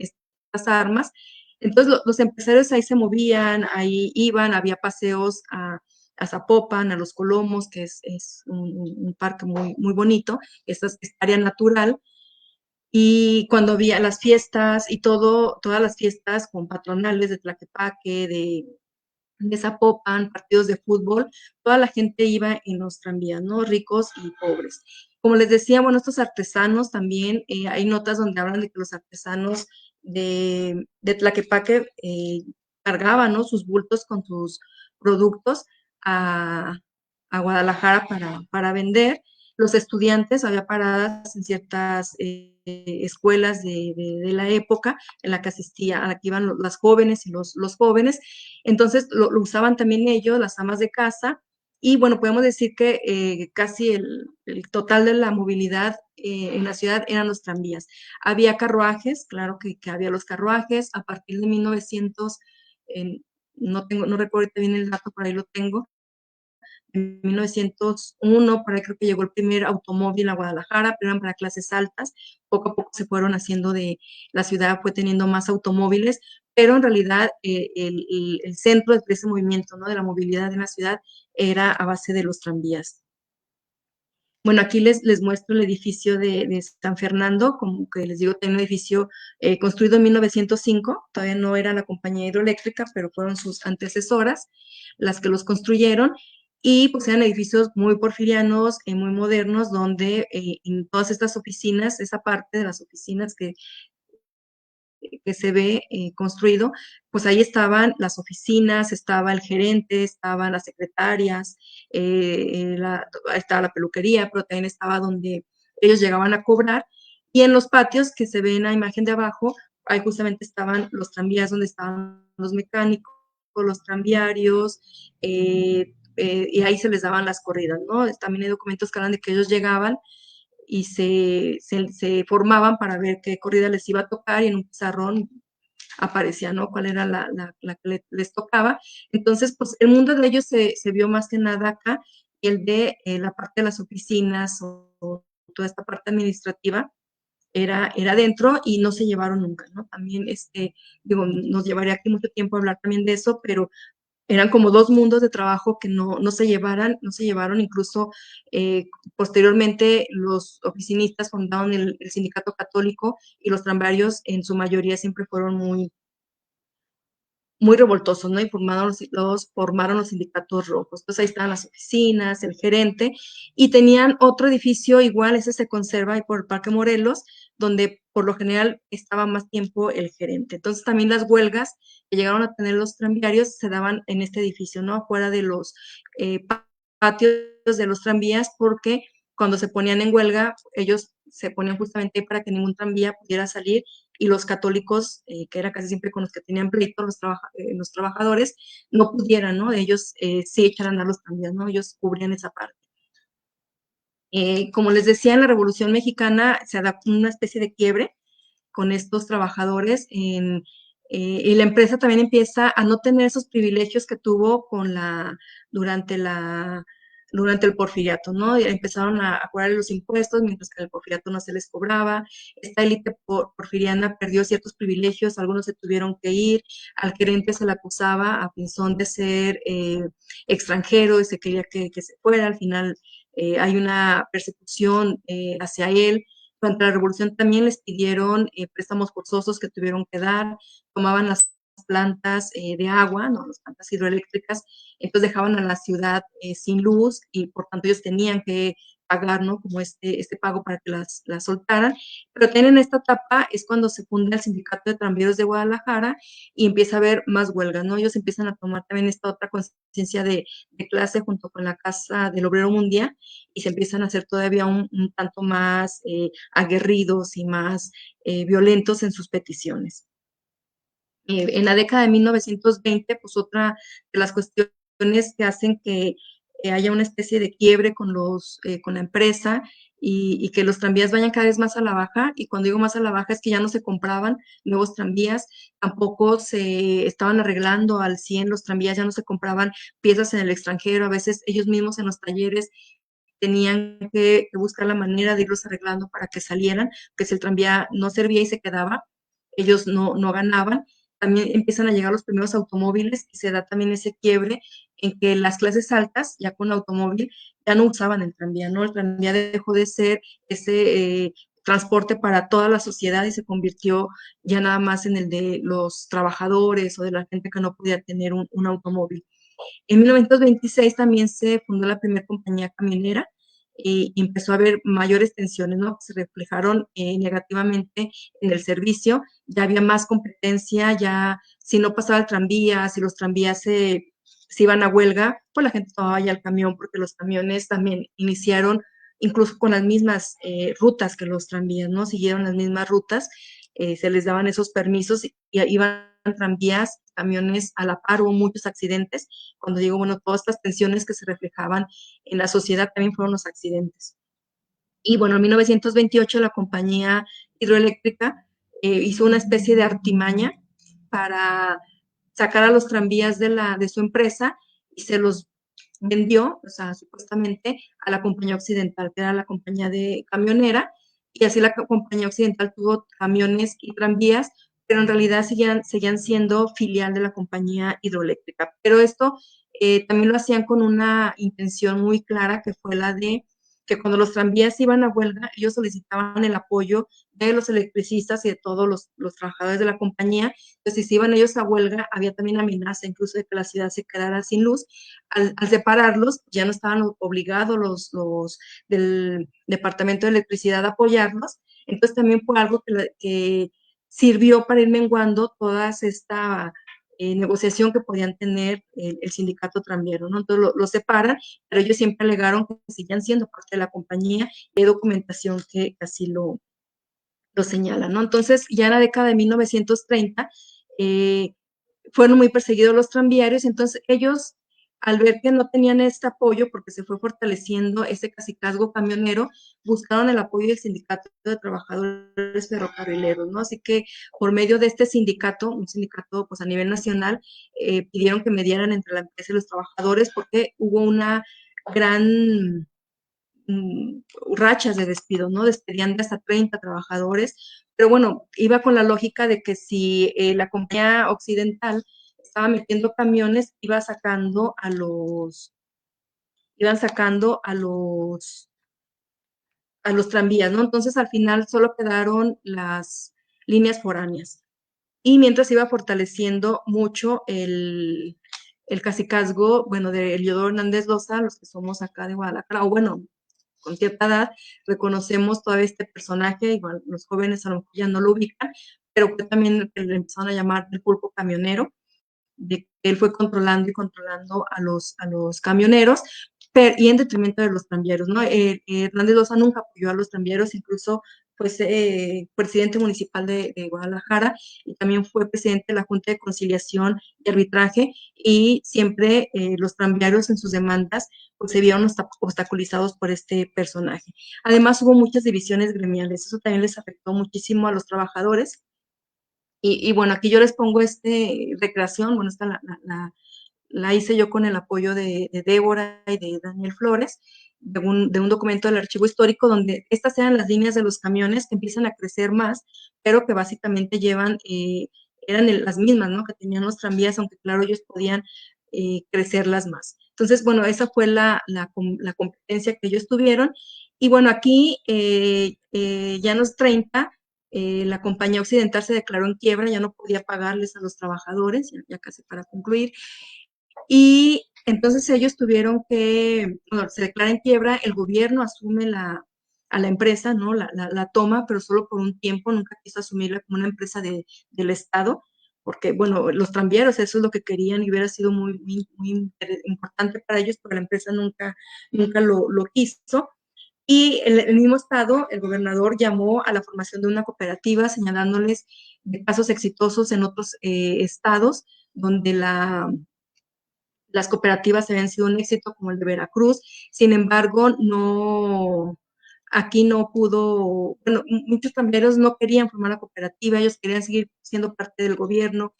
C: armas. Entonces, los empresarios ahí se movían, ahí iban, había paseos a Zapopan, a Los Colomos, que es un parque muy bonito, esta es área natural, y cuando había las fiestas y todas las fiestas con patronales de Tlaquepaque, de Zapopan, partidos de fútbol, toda la gente iba en los tranvías, ¿no? Ricos y pobres. Como les decía, bueno, estos artesanos también, hay notas donde hablan de que los artesanos de Tlaquepaque cargaban, ¿no? Sus bultos con sus productos a, a Guadalajara para vender. Los estudiantes, había paradas en ciertas escuelas de la época en la que a la que iban las jóvenes y los jóvenes. Entonces lo usaban también ellos, las amas de casa, y bueno, podemos decir que casi el total de la movilidad en la ciudad eran los tranvías. Había carruajes, claro que había los carruajes, a partir de 1900, no recuerdo bien el dato, por ahí lo tengo, en 1901, por ahí creo que llegó el primer automóvil a Guadalajara, pero eran para clases altas. Poco a poco se fueron haciendo la ciudad fue teniendo más automóviles, pero en realidad el centro de ese movimiento, ¿no? De la movilidad en la ciudad era a base de los tranvías. Bueno, aquí les muestro el edificio de San Fernando, como que les digo, tiene un edificio construido en 1905, todavía no era la compañía hidroeléctrica, pero fueron sus antecesoras las que los construyeron, y pues eran edificios muy porfirianos, muy modernos, donde en todas estas oficinas, esa parte de las oficinas que se ve construido, pues ahí estaban las oficinas, estaba el gerente, estaban las secretarias, estaba la peluquería, pero también estaba donde ellos llegaban a cobrar, y en los patios que se ve en la imagen de abajo, ahí justamente estaban los tranvías donde estaban los mecánicos, los tranviarios, y ahí se les daban las corridas, ¿no? También hay documentos que hablan de que ellos llegaban y se formaban para ver qué corrida les iba a tocar, y en un pizarrón aparecía, ¿no? Cuál era la que les tocaba. Entonces, pues el mundo de ellos se vio más que nada acá, y el de la parte de las oficinas o toda esta parte administrativa era dentro, y no se llevaron nunca, ¿no? También, digo, nos llevaría aquí mucho tiempo hablar también de eso, pero eran como dos mundos de trabajo que no se llevaron, incluso posteriormente los oficinistas fundaron el sindicato católico, y los tranviarios en su mayoría siempre fueron muy revoltosos, ¿no? Y formaron los sindicatos rojos. Entonces ahí estaban las oficinas, el gerente, y tenían otro edificio igual, ese se conserva ahí por el Parque Morelos, donde por lo general estaba más tiempo el gerente. Entonces también las huelgas que llegaron a tener los tranviarios se daban en este edificio, ¿no? Afuera de los patios de los tranvías, porque cuando se ponían en huelga, ellos se ponían justamente para que ningún tranvía pudiera salir, y los católicos, que era casi siempre con los que tenían pleito los trabajadores, no pudieran, ¿no? Ellos sí echaran a los tranvías, ¿no? Ellos cubrían esa parte. Como les decía, en la Revolución Mexicana se da una especie de quiebre con estos trabajadores y la empresa también empieza a no tener esos privilegios que tuvo durante durante el porfiriato, ¿no? Y empezaron a cobrar los impuestos, mientras que en el porfiriato no se les cobraba. Esta élite porfiriana perdió ciertos privilegios, algunos se tuvieron que ir, al gerente se le acusaba a Pinzón de ser extranjero y se quería que se fuera. Al final hay una persecución hacia él, Durante la revolución también les pidieron préstamos forzosos que tuvieron que dar, tomaban las plantas de agua, ¿no? Las plantas hidroeléctricas, entonces dejaban a la ciudad sin luz y por tanto ellos tenían que pagar, ¿no? Como este pago para que las soltaran. Pero también en esta etapa es cuando se funda el Sindicato de Tranvías de Guadalajara y empieza a haber más huelgas, ¿no? Ellos empiezan a tomar también esta otra conciencia de clase junto con la Casa del Obrero Mundial y se empiezan a hacer todavía un tanto más aguerridos y más violentos en sus peticiones. En la década de 1920, pues otra de las cuestiones que hacen que haya una especie de quiebre con la empresa y que los tranvías vayan cada vez más a la baja, y cuando digo más a la baja es que ya no se compraban nuevos tranvías, tampoco se estaban arreglando al 100 los tranvías, ya no se compraban piezas en el extranjero, a veces ellos mismos en los talleres tenían que buscar la manera de irlos arreglando para que salieran, que si el tranvía no servía y se quedaba, ellos no ganaban. También empiezan a llegar los primeros automóviles y se da también ese quiebre en que las clases altas, ya con automóvil, ya no usaban el tranvía, ¿no? El tranvía dejó de ser ese transporte para toda la sociedad y se convirtió ya nada más en el de los trabajadores o de la gente que no podía tener un automóvil. En 1926 también se fundó la primera compañía camionera y empezó a haber mayores tensiones, ¿no? Que se reflejaron negativamente en el servicio, ya había más competencia, ya si no pasaba el tranvía, si los tranvías se iban a huelga, pues la gente tomaba ya el camión, porque los camiones también iniciaron incluso con las mismas rutas que los tranvías, ¿no? Siguieron las mismas rutas, se les daban esos permisos y iban tranvías, camiones a la par, hubo muchos accidentes. Cuando digo, bueno, todas estas tensiones que se reflejaban en la sociedad también fueron los accidentes. Y bueno, en 1928 la compañía hidroeléctrica hizo una especie de artimaña para sacar a los tranvías de su empresa y se los vendió, o sea, supuestamente a la compañía occidental, que era la compañía de camionera, y así la compañía occidental tuvo camiones y tranvías, pero en realidad seguían siendo filial de la compañía hidroeléctrica. Pero esto también lo hacían con una intención muy clara, que fue la de que cuando los tranvías iban a huelga, ellos solicitaban el apoyo de los electricistas y de todos los trabajadores de la compañía. Entonces, si iban ellos a huelga, había también amenaza incluso de que la ciudad se quedara sin luz. Al separarlos, ya no estaban obligados los del Departamento de Electricidad a apoyarlos. Entonces, también fue algo que sirvió para ir menguando toda esta negociación que podían tener el sindicato tranviero, ¿no? Entonces lo separan, pero ellos siempre alegaron que seguían siendo parte de la compañía y hay documentación que así lo señala, ¿no? Entonces, ya en la década de 1930, fueron muy perseguidos los tranviarios, entonces ellos, al ver que no tenían este apoyo, porque se fue fortaleciendo ese cacicazgo camionero, buscaron el apoyo del Sindicato de Trabajadores Ferrocarrileros, ¿no? Así que por medio de este sindicato, un sindicato pues a nivel nacional, pidieron que mediaran entre la empresa y los trabajadores, porque hubo una gran rachas de despido, ¿no? Despedían de hasta 30 trabajadores, pero bueno, iba con la lógica de que si la compañía occidental estaba metiendo camiones, iban sacando a los tranvías, ¿no? Entonces al final solo quedaron las líneas foráneas. Y mientras iba fortaleciendo mucho el cacicazgo, bueno, de Eliodoro Hernández Loza, los que somos acá de Guadalajara, o bueno, con cierta edad, reconocemos todavía este personaje, igual los jóvenes a lo mejor ya no lo ubican, pero fue también que le empezaron a llamar el pulpo camionero, de que él fue controlando y controlando a los camioneros, y en detrimento de los tranvieros, ¿no? Hernández Loza nunca apoyó a los tranvieros, incluso fue presidente municipal de Guadalajara y también fue presidente de la Junta de Conciliación y Arbitraje, y siempre los tranviarios en sus demandas pues se vieron obstaculizados por este personaje. Además hubo muchas divisiones gremiales, eso también les afectó muchísimo a los trabajadores. Y bueno, aquí yo les pongo recreación, bueno, esta la hice yo con el apoyo de Débora y de Daniel Flores, de un documento del archivo histórico, donde estas eran las líneas de los camiones que empiezan a crecer más, pero que básicamente eran las mismas, ¿no? Que tenían los tranvías, aunque claro, ellos podían crecerlas más. Entonces, bueno, esa fue la competencia que ellos tuvieron. Y bueno, aquí ya en los 30, la compañía occidental se declaró en quiebra, ya no podía pagarles a los trabajadores, ya casi para concluir. Y entonces ellos tuvieron que, bueno, se declara en quiebra, el gobierno asume a la empresa, ¿no? La toma, pero solo por un tiempo, nunca quiso asumirla como una empresa del Estado, porque, bueno, los tranvieros, eso es lo que querían y hubiera sido muy importante para ellos, pero la empresa nunca lo quiso. Y el mismo Estado, el gobernador llamó a la formación de una cooperativa, señalándoles de casos exitosos en otros estados, donde las cooperativas habían sido un éxito, como el de Veracruz. Sin embargo, aquí no pudo, bueno, muchos camioneros no querían formar la cooperativa, ellos querían seguir siendo parte del gobierno,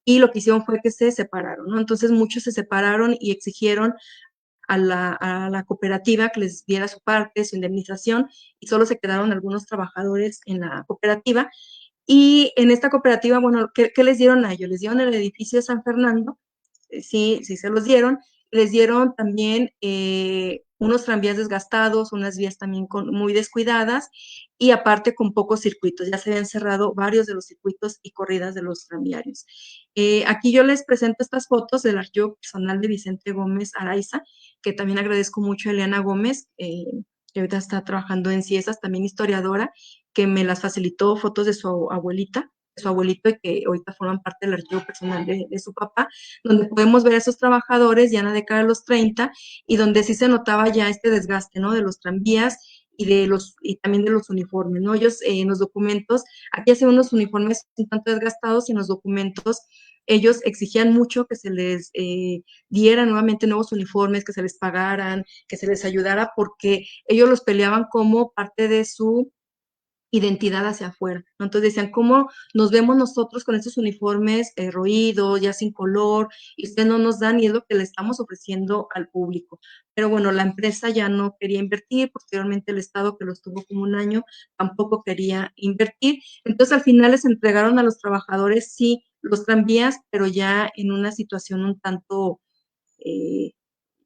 C: y lo que hicieron fue que se separaron, ¿no? Entonces muchos se separaron y exigieron a la cooperativa que les diera su parte, su indemnización, y solo se quedaron algunos trabajadores en la cooperativa. Y en esta cooperativa, bueno, ¿qué les dieron a ellos? Les dieron el edificio de San Fernando, sí se los dieron. Les dieron también unos tranvías desgastados, unas vías también muy descuidadas, y aparte con pocos circuitos. Ya se habían cerrado varios de los circuitos y corridas de los tranviarios. Aquí yo les presento estas fotos del archivo personal de Vicente Gómez Araiza, que también agradezco mucho a Eliana Gómez, que ahorita está trabajando en CIESAS, también historiadora, que me las facilitó, fotos de su abuelita, de su abuelito, y que ahorita forman parte del archivo personal de su papá, donde podemos ver a esos trabajadores ya en la década de los 30, y donde sí se notaba ya este desgaste, ¿no? De los tranvías y también de los uniformes, ¿no? Ellos en los documentos, aquí hacen unos uniformes un tanto desgastados, y en los documentos ellos exigían mucho que se les diera nuevamente nuevos uniformes, que se les pagaran, que se les ayudara, porque ellos los peleaban como parte de su identidad hacia afuera, ¿no? Entonces decían, ¿cómo nos vemos nosotros con estos uniformes roídos, ya sin color, y ustedes no nos dan, y es lo que le estamos ofreciendo al público? Pero bueno, la empresa ya no quería invertir, posteriormente el Estado, que los tuvo como un año, tampoco quería invertir. Entonces al final les entregaron a los trabajadores, sí, los tranvías, pero ya en una situación un tanto eh,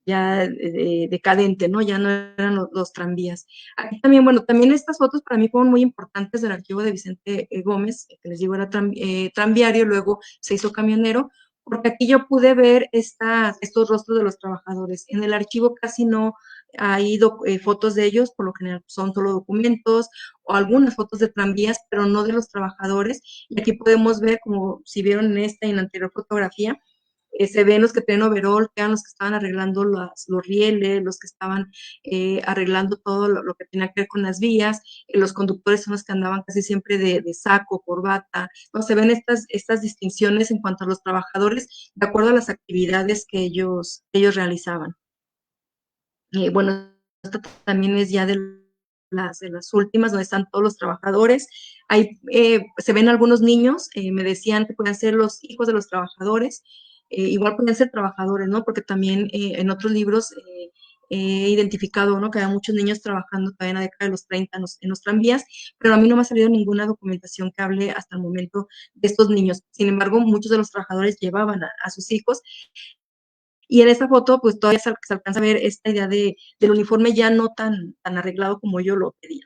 C: ya decadente, ¿no? Ya no eran los tranvías. Aquí también, bueno, también estas fotos para mí fueron muy importantes del archivo de Vicente Gómez, que les digo era tranviario, luego se hizo camionero, porque aquí yo pude ver estos rostros de los trabajadores. En el archivo casi no hay fotos de ellos, por lo general son solo documentos o algunas fotos de tranvías, pero no de los trabajadores. Y aquí podemos ver, como si vieron en esta y en la anterior fotografía, se ven los que tienen overall, que eran los que estaban arreglando los rieles, los que estaban arreglando todo lo que tenía que ver con las vías. Los conductores son los que andaban casi siempre de saco, corbata. No, se ven estas distinciones en cuanto a los trabajadores, de acuerdo a las actividades que ellos realizaban. Bueno, esta también es ya de las últimas, donde están todos los trabajadores. Ahí se ven algunos niños, me decían que pueden ser los hijos de los trabajadores, igual pueden ser trabajadores, ¿no? Porque también en otros libros he identificado, ¿no? Que hay muchos niños trabajando todavía en la década de los 30 en los tranvías, pero a mí no me ha salido ninguna documentación que hable hasta el momento de estos niños. Sin embargo, muchos de los trabajadores llevaban a sus hijos, y en esta foto, pues todavía se alcanza a ver esta idea del uniforme ya no tan arreglado como yo lo pedía.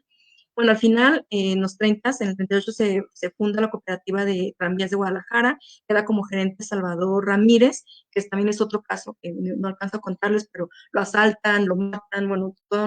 C: Bueno, al final, en los 30, en el 38 se funda la cooperativa de tranvías de Guadalajara, queda como gerente Salvador Ramírez, que también es otro caso que no alcanzo a contarles, pero lo asaltan, lo matan, bueno, todo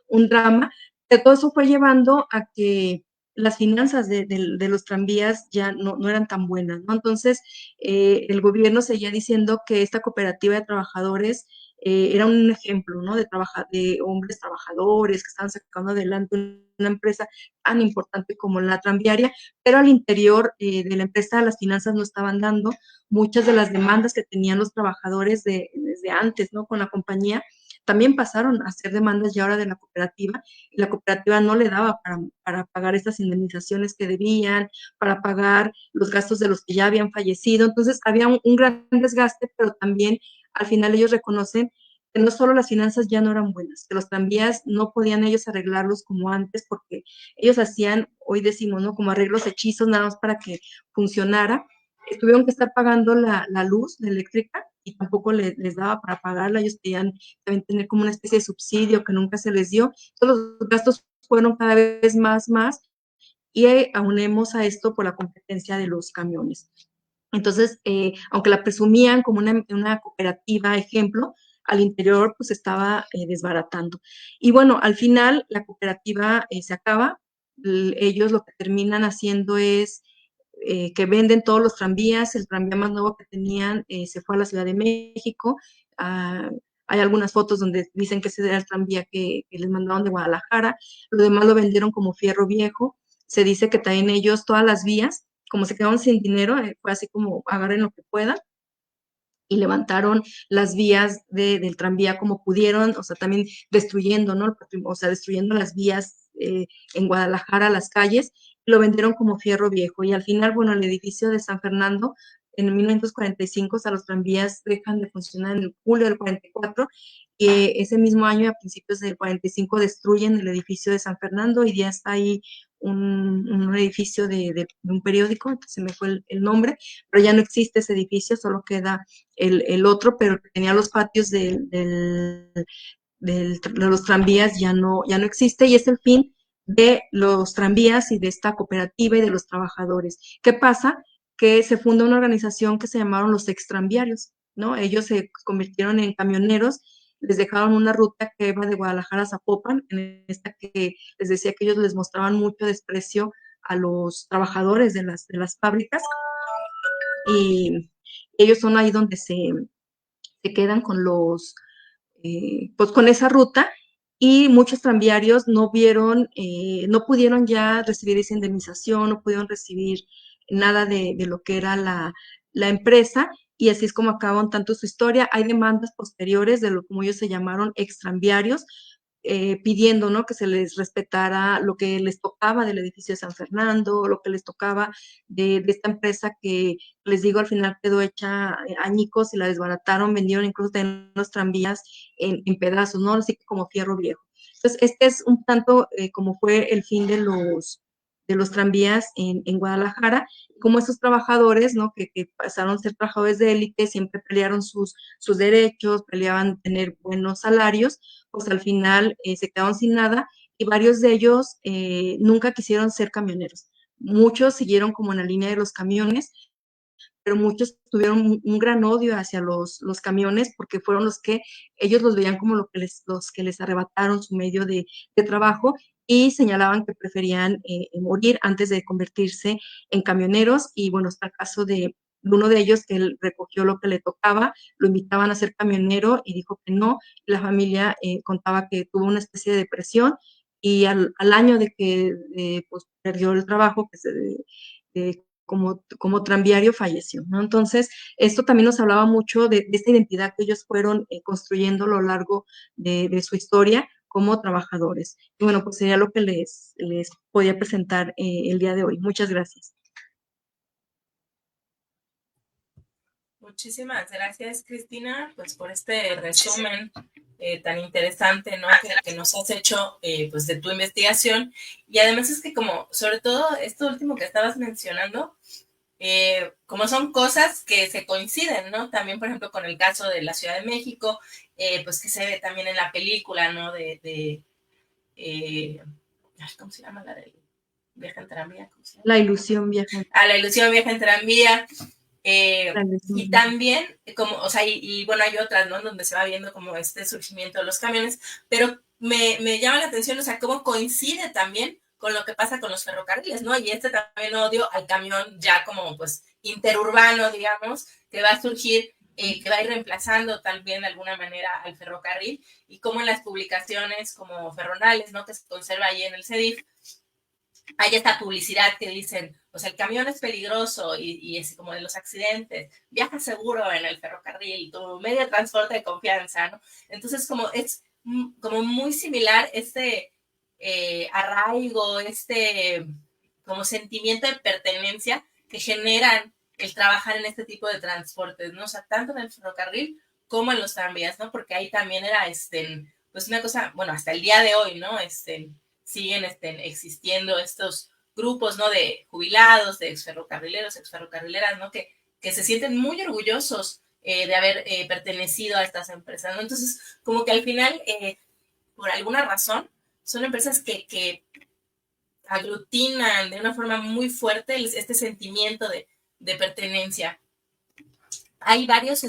C: un drama. Que todo eso fue llevando a que las finanzas de los tranvías ya no eran tan buenas, ¿no? Entonces, el gobierno seguía diciendo que esta cooperativa de trabajadores era un ejemplo, ¿no? De hombres trabajadores que estaban sacando adelante una empresa tan importante como la tranviaria, pero al interior de la empresa las finanzas no estaban dando. Muchas de las demandas que tenían los trabajadores desde antes, ¿no? Con la compañía, también pasaron a ser demandas ya ahora de la cooperativa, y la cooperativa no le daba para pagar estas indemnizaciones que debían, para pagar los gastos de los que ya habían fallecido. Entonces había un gran desgaste, pero también al final ellos reconocen que no solo las finanzas ya no eran buenas, que los tranvías no podían ellos arreglarlos como antes, porque ellos hacían, hoy decimos, ¿no? Como arreglos hechizos nada más para que funcionara. Tuvieron que estar pagando la luz, la eléctrica, y tampoco les daba para pagarla. Ellos querían también tener como una especie de subsidio que nunca se les dio. Todos los gastos fueron cada vez más, y aunemos a esto por la competencia de los camiones. Entonces, aunque la presumían como una cooperativa ejemplo, al interior pues estaba desbaratando. Y bueno, al final la cooperativa se acaba, ellos lo que terminan haciendo es que venden todos los tranvías, el tranvía más nuevo que tenían se fue a la Ciudad de México. Ah, hay algunas fotos donde dicen que ese era el tranvía que les mandaron de Guadalajara, lo demás lo vendieron como fierro viejo. Se dice que también ellos todas las vías, como se quedaron sin dinero, fue así como agarren lo que puedan, y levantaron las vías del tranvía como pudieron, o sea, también destruyendo, ¿no? O sea, destruyendo las vías en Guadalajara, las calles, lo vendieron como fierro viejo. Y al final, bueno, el edificio de San Fernando, en 1945, o sea, los tranvías dejan de funcionar en julio del 44, y ese mismo año, a principios del 45, destruyen el edificio de San Fernando y ya está ahí un edificio de un periódico, entonces se me fue el nombre, pero ya no existe ese edificio, solo queda el otro, pero que tenía los patios de los tranvías, ya no existe, y es el fin de los tranvías y de esta cooperativa y de los trabajadores. ¿Qué pasa? Que se funda una organización que se llamaron los extranviarios, ¿no? Ellos se convirtieron en camioneros, les dejaron una ruta que iba de Guadalajara a Zapopan, en esta que les decía que ellos les mostraban mucho desprecio a los trabajadores de las fábricas, y ellos son ahí donde se quedan con pues con esa ruta, y muchos tranviarios no pudieron ya recibir esa indemnización, no pudieron recibir nada de lo que era la empresa, y así es como acaban tanto su historia. Hay demandas posteriores de lo como ellos se llamaron extranviarios, pidiendo, ¿no?, que se les respetara lo que les tocaba del edificio de San Fernando, lo que les tocaba de esta empresa que, les digo, al final quedó hecha añicos y la desbarataron, vendieron incluso también los tranvías en pedazos, ¿no? Así que como fierro viejo. Entonces, este es un tanto como fue el fin de los tranvías en Guadalajara, como esos trabajadores, ¿no?, que pasaron a ser trabajadores de élite, siempre pelearon sus derechos, peleaban tener buenos salarios, pues al final se quedaron sin nada, y varios de ellos nunca quisieron ser camioneros. Muchos siguieron como en la línea de los camiones, pero muchos tuvieron un gran odio hacia los camiones, porque fueron los que ellos los veían como los que les arrebataron su medio de trabajo, y señalaban que preferían morir antes de convertirse en camioneros. Y bueno, está el caso de uno de ellos, que él recogió lo que le tocaba, lo invitaban a ser camionero y dijo que no. La familia contaba que tuvo una especie de depresión, y al año de que pues perdió el trabajo, que como tranviario, falleció, ¿no? Entonces, esto también nos hablaba mucho de esta identidad que ellos fueron construyendo a lo largo de su historia como trabajadores. Y bueno, pues sería lo que les podía presentar el día de hoy. Muchas gracias.
B: Muchísimas gracias, Cristina, pues por este resumen tan interesante, ¿no?, que nos has hecho pues de tu investigación. Y además es que, como sobre todo esto último que estabas mencionando, como son cosas que se coinciden, ¿no? También, por ejemplo, con el caso de la Ciudad de México, pues que se ve también en la película, ¿no? ¿Cómo se llama la del viaje en tranvía? ¿Cómo se llama?
C: La ilusión viaja.
B: La ilusión viaja en tranvía.
C: La ilusión.
B: Y también, como, o sea, y bueno, hay otras, ¿no?, donde se va viendo como este surgimiento de los camiones, pero me llama la atención, o sea, cómo coincide también con lo que pasa con los ferrocarriles, ¿no? Y también odio al camión ya como, pues, interurbano, digamos, que va a surgir, que va a ir reemplazando también de alguna manera al ferrocarril, y como en las publicaciones como Ferronales, ¿no?, que se conserva ahí en el CEDIF, hay esta publicidad que dicen, o sea, el camión es peligroso y es como de los accidentes, viaja seguro en el ferrocarril, tu medio de transporte de confianza, ¿no? Entonces, como es como muy similar este arraigo, como sentimiento de pertenencia que generan el trabajar en este tipo de transportes, ¿no? O sea, tanto en el ferrocarril como en los tranvías, ¿no? Porque ahí también era, pues una cosa, bueno, hasta el día de hoy, ¿no? Siguen existiendo estos grupos, ¿no?, de jubilados, de exferrocarrileros, exferrocarrileras, ¿no?, que se sienten muy orgullosos de haber pertenecido a estas empresas, ¿no? Entonces, como que al final, por alguna razón, son empresas que aglutinan de una forma muy fuerte este sentimiento de pertenencia. Hay varios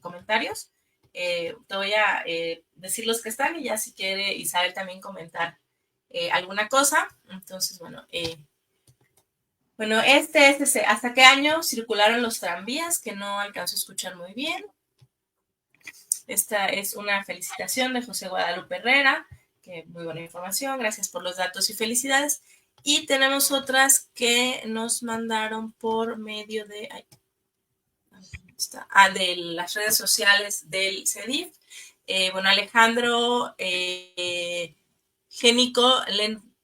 B: comentarios. Te voy a decir los que están y ya si quiere Isabel también comentar alguna cosa. Entonces, bueno, ¿hasta qué año circularon los tranvías? Que no alcanzo a escuchar muy bien. Esta es una felicitación de José Guadalupe Herrera, que muy buena información, gracias por los datos y felicidades. Y tenemos otras que nos mandaron por medio de, de las redes sociales del CEDIF. Bueno, Alejandro Génico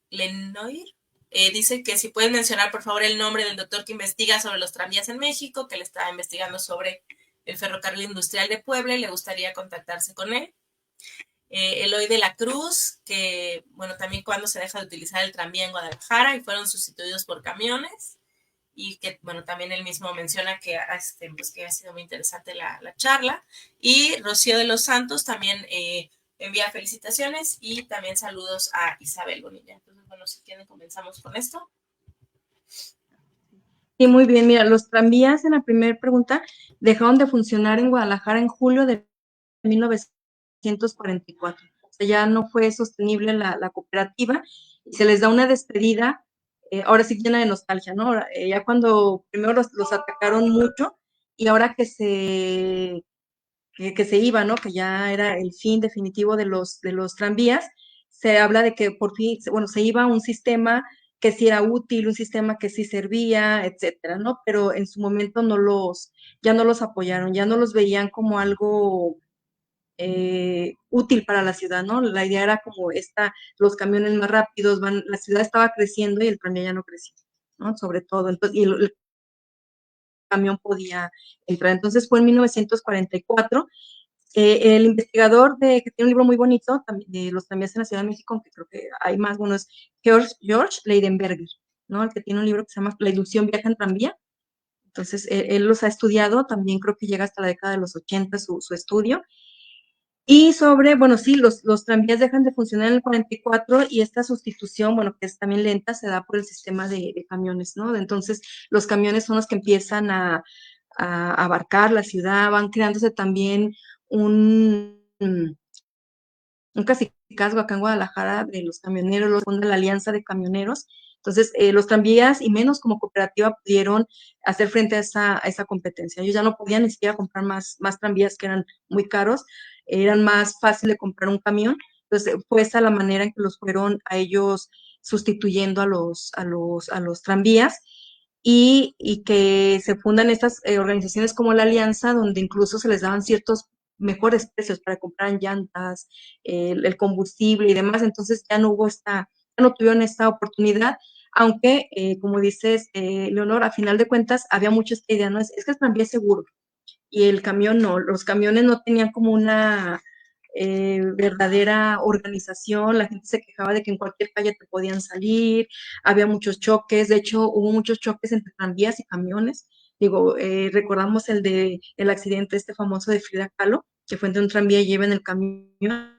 B: Lenoir dice que si pueden mencionar por favor el nombre del doctor que investiga sobre los tranvías en México, que le está investigando sobre el ferrocarril industrial de Puebla y le gustaría contactarse con él. Eloy de la Cruz, que bueno, también cuando se deja de utilizar el tranvía en Guadalajara y fueron sustituidos por camiones, y que bueno, también él mismo menciona que, pues, que ha sido muy interesante la charla. Y Rocío de los Santos también envía felicitaciones y también saludos a Isabel Bonilla. Entonces, bueno, si quieren comenzamos con esto.
C: Sí, muy bien. Mira, los tranvías en la primera pregunta dejaron de funcionar en Guadalajara en julio de 1944. O sea, ya no fue sostenible la cooperativa y se les da una despedida, ahora sí llena de nostalgia, ¿no? Ahora, ya cuando primero los atacaron mucho y ahora que se iba, ¿no? Que ya era el fin definitivo de los tranvías, se habla de que por fin, bueno, se iba a un sistema que sí era útil, un sistema que sí servía, etcétera, ¿no? Pero en su momento ya no los apoyaron, ya no los veían como algo útil para la ciudad, ¿no? La idea era como los camiones más rápidos, la ciudad estaba creciendo y el tranvía ya no creció, ¿no? Sobre todo, entonces, y el camión podía entrar. Entonces fue en 1944 el investigador que tiene un libro muy bonito de los tranvías en la Ciudad de México, aunque creo que hay más, bueno, es George Leidenberger, ¿no? El que tiene un libro que se llama La ilusión viaja en tranvía. Entonces, él los ha estudiado, también creo que llega hasta la década de los 80 su estudio. Y bueno, sí, los tranvías dejan de funcionar en el 44 y esta sustitución, bueno, que es también lenta, se da por el sistema de camiones, ¿no? Entonces, los camiones son los que empiezan a abarcar la ciudad, van creándose también un cacicazgo acá en Guadalajara de los camioneros, los funda la Alianza de Camioneros. Entonces, los tranvías y menos como cooperativa pudieron hacer frente a esa competencia. Ellos ya no podían ni siquiera comprar más tranvías que eran muy caros, eran más fácil de comprar un camión. Entonces, fue esa la manera en que los fueron a ellos sustituyendo a los tranvías y que se fundan estas organizaciones como la Alianza, donde incluso se les daban ciertos mejores precios para comprar llantas, el combustible y demás, entonces ya no tuvieron esta oportunidad, aunque, como dices, Leonor, a final de cuentas había mucha esta idea, ¿no? Es que el tranvía es seguro, y el camión no, los camiones no tenían como una verdadera organización, la gente se quejaba de que en cualquier calle te podían salir, había muchos choques, de hecho hubo muchos choques entre tranvías y camiones, digo, recordamos el accidente famoso de Frida Kahlo, que fue entre un tranvía y lleva en el camión,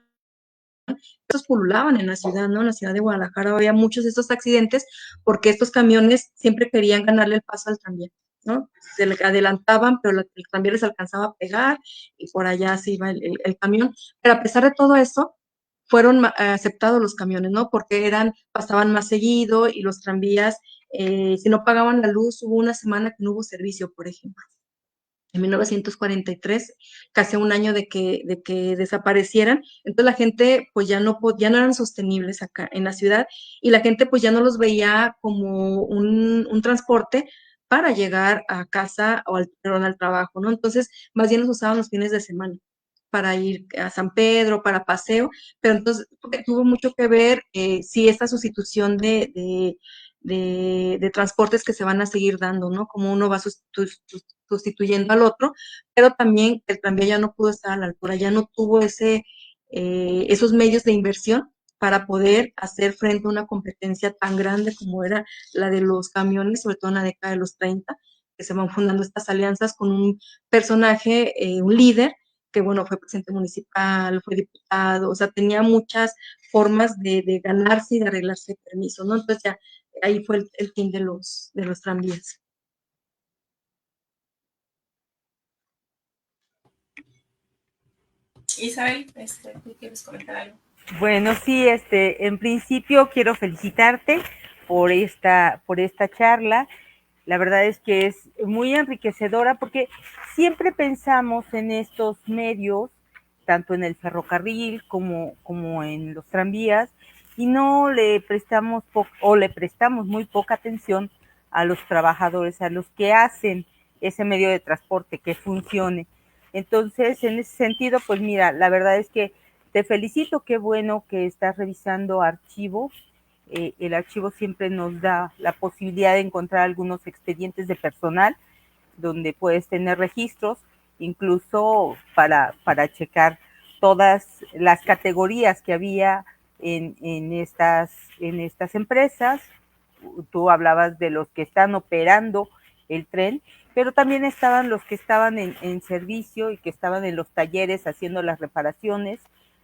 C: estos pululaban en la ciudad, ¿no? En la ciudad de Guadalajara había muchos de estos accidentes porque estos camiones siempre querían ganarle el paso al tranvía, ¿no? Se le adelantaban, pero el tranvía les alcanzaba a pegar y por allá se iba el camión. Pero a pesar de todo eso, fueron aceptados los camiones, ¿no? Porque pasaban más seguido y los tranvías, si no pagaban la luz, hubo una semana que no hubo servicio, por ejemplo. En 1943, casi un año de que desaparecieran, entonces la gente pues ya no eran sostenibles acá en la ciudad y la gente pues ya no los veía como un transporte para llegar a casa o al trabajo, ¿no? Entonces más bien los usaban los fines de semana para ir a San Pedro, para paseo, pero entonces tuvo mucho que ver sí esta sustitución de transportes que se van a seguir dando, ¿no? Como uno va sustituyendo al otro, pero también el tranvía ya no pudo estar a la altura, ya no tuvo esos medios de inversión para poder hacer frente a una competencia tan grande como era la de los camiones, sobre todo en la década de los 30, que se van fundando estas alianzas con un personaje, un líder, que bueno, fue presidente municipal, fue diputado, o sea, tenía muchas formas de ganarse y de arreglarse permiso, ¿no? Entonces ya ahí fue el fin de los tranvías.
B: Isabel, ¿tú quieres comentar algo?
A: Bueno, sí, en principio quiero felicitarte por esta charla. La verdad es que es muy enriquecedora porque siempre pensamos en estos medios, tanto en el ferrocarril como en los tranvías, y no le prestamos o le prestamos muy poca atención a los trabajadores, a los que hacen ese medio de transporte que funcione. Entonces, en ese sentido, pues mira, la verdad es que te felicito, qué bueno que estás revisando archivos. El archivo siempre nos da la posibilidad de encontrar algunos expedientes de personal donde puedes tener registros, incluso para checar todas las categorías que había en estas empresas. Tú hablabas de los que están operando el tren, pero también estaban los que estaban en servicio y que estaban en los talleres haciendo las reparaciones,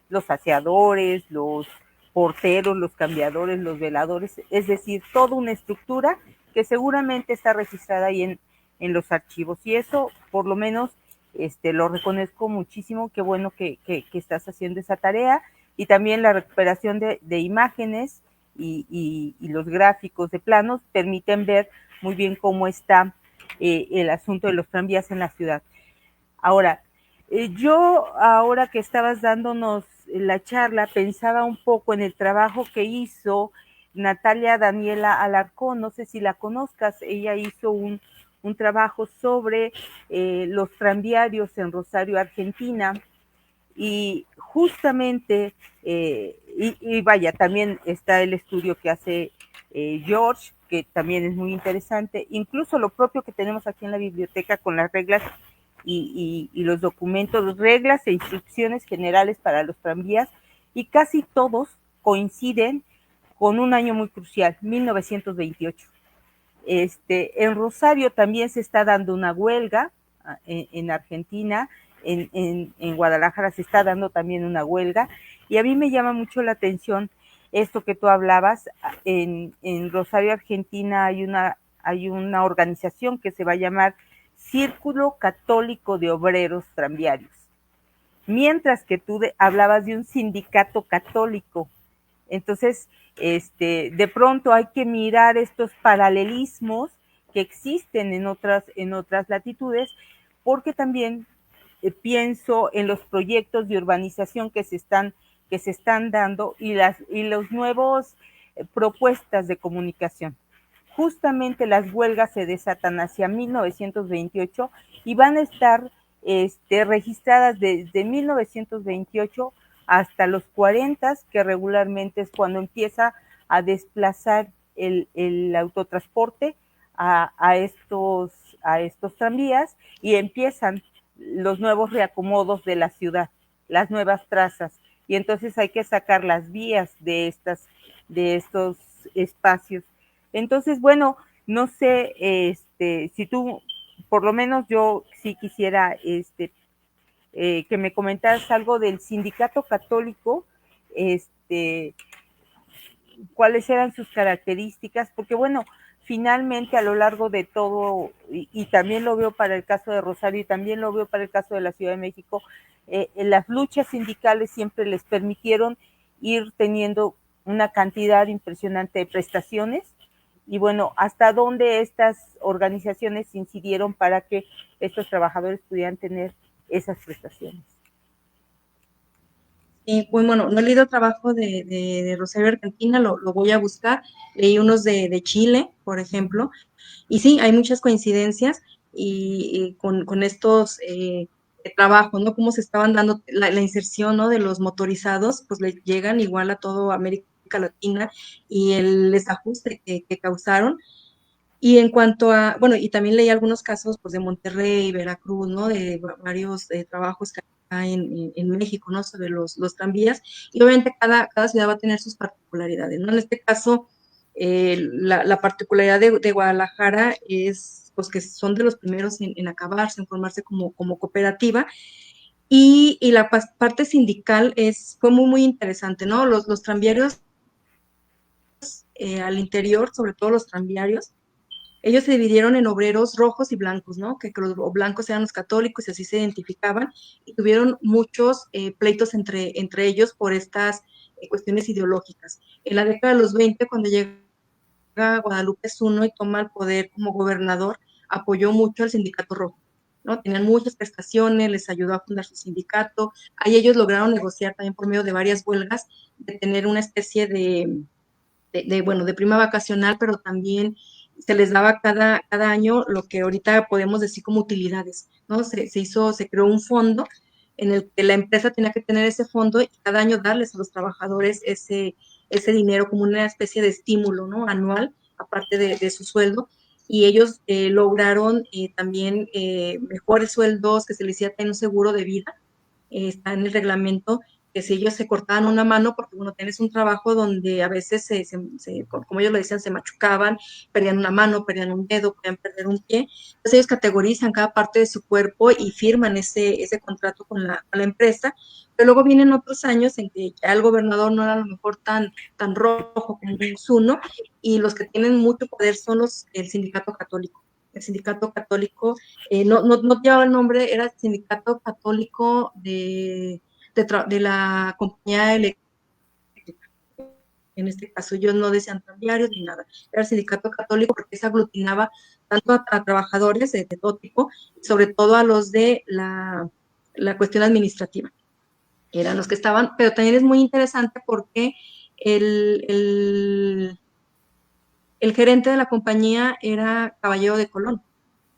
A: los aseadores, los porteros, los cambiadores, los veladores, es decir, toda una estructura que seguramente está registrada ahí en los archivos. Y eso, por lo menos, lo reconozco muchísimo. Qué bueno que estás haciendo esa tarea. Y también la recuperación de imágenes y los gráficos de planos permiten ver muy bien cómo está el asunto de los tranvías en la ciudad. Ahora, yo ahora que estabas dándonos la charla, pensaba un poco en el trabajo que hizo Natalia Daniela Alarcón, no sé si la conozcas, ella hizo un trabajo sobre los tranviarios en Rosario, Argentina, y justamente, y vaya, también está el estudio que hace George, que también es muy interesante, incluso lo propio que tenemos aquí en la biblioteca con las reglas y los documentos, reglas e instrucciones generales para los tranvías, y casi todos coinciden con un año muy crucial, 1928. En Rosario también se está dando una huelga, en Argentina, en Guadalajara se está dando también una huelga, y a mí me llama mucho la atención esto que tú hablabas. En Rosario, Argentina, hay una organización que se va a llamar Círculo Católico de Obreros Tranviarios, mientras que tú hablabas de un sindicato católico. Entonces, de pronto hay que mirar estos paralelismos que existen en otras latitudes, porque también pienso en los proyectos de urbanización que se están dando y los nuevos propuestas de comunicación. Justamente las huelgas se desatan hacia 1928 y van a estar registradas desde 1928 hasta los 40, que regularmente es cuando empieza a desplazar el autotransporte a estos tranvías, y empiezan los nuevos reacomodos de la ciudad, las nuevas trazas, y entonces hay que sacar las vías de estos espacios. Entonces, bueno, no sé, si tú, por lo menos yo sí quisiera, que me comentaras algo del sindicato católico, cuáles eran sus características, porque bueno, finalmente a lo largo de todo, y también lo veo para el caso de Rosario y también lo veo para el caso de la Ciudad de México, las luchas sindicales siempre les permitieron ir teniendo una cantidad impresionante de prestaciones, y bueno, hasta dónde estas organizaciones incidieron para que estos trabajadores pudieran tener esas prestaciones.
C: Pues bueno, no he leído trabajo de Rosario, Argentina, lo voy a buscar. Leí unos de Chile, por ejemplo, y sí, hay muchas coincidencias y con estos trabajos, ¿no? Cómo se estaban dando la inserción, ¿no? De los motorizados, pues le llegan igual a toda América Latina, y el desajuste que causaron. Y en cuanto a, bueno, y también leí algunos casos pues de Monterrey, Veracruz, ¿no? De varios trabajos que hay en México, ¿no? Sobre los tranvías, y obviamente cada ciudad va a tener sus particularidades, ¿no? En este caso, La particularidad de Guadalajara es pues, que son de los primeros en acabarse, en formarse como cooperativa, y la parte sindical fue muy interesante, ¿no? Los tranviarios al interior, sobre todo los tranviarios, ellos se dividieron en obreros rojos y blancos, ¿no? Que los blancos eran los católicos y así se identificaban, y tuvieron muchos pleitos entre ellos por estas cuestiones ideológicas. En la década de los 20, cuando llega Guadalupe Zuno y toma el poder como gobernador, apoyó mucho al sindicato rojo, ¿no? Tenían muchas prestaciones, les ayudó a fundar su sindicato. Ahí ellos lograron negociar también por medio de varias huelgas, de tener una especie de prima vacacional, pero también se les daba cada año lo que ahorita podemos decir como utilidades, ¿no? Se creó un fondo en el que la empresa tenía que tener ese fondo y cada año darles a los trabajadores ese dinero como una especie de estímulo, ¿no? Anual, aparte de su sueldo, y ellos lograron también mejores sueldos, que se les hacía también un seguro de vida, está en el reglamento, que si ellos se cortaban una mano, porque bueno, tienes un trabajo donde a veces, como ellos lo decían, se machucaban, perdían una mano, perdían un dedo, podían perder un pie, entonces ellos categorizan cada parte de su cuerpo y firman ese contrato con la empresa, pero luego vienen otros años en que ya el gobernador no era a lo mejor tan rojo como Zuno, y los que tienen mucho poder son el sindicato católico. El sindicato católico no llevaba el nombre, era el sindicato católico de la compañía eléctrica. En este caso, ellos no decían tranviarios ni nada, era el sindicato católico porque se aglutinaba tanto a trabajadores de todo tipo, sobre todo a los de la cuestión administrativa. Eran los que estaban, pero también es muy interesante porque el gerente de la compañía era Caballero de Colón,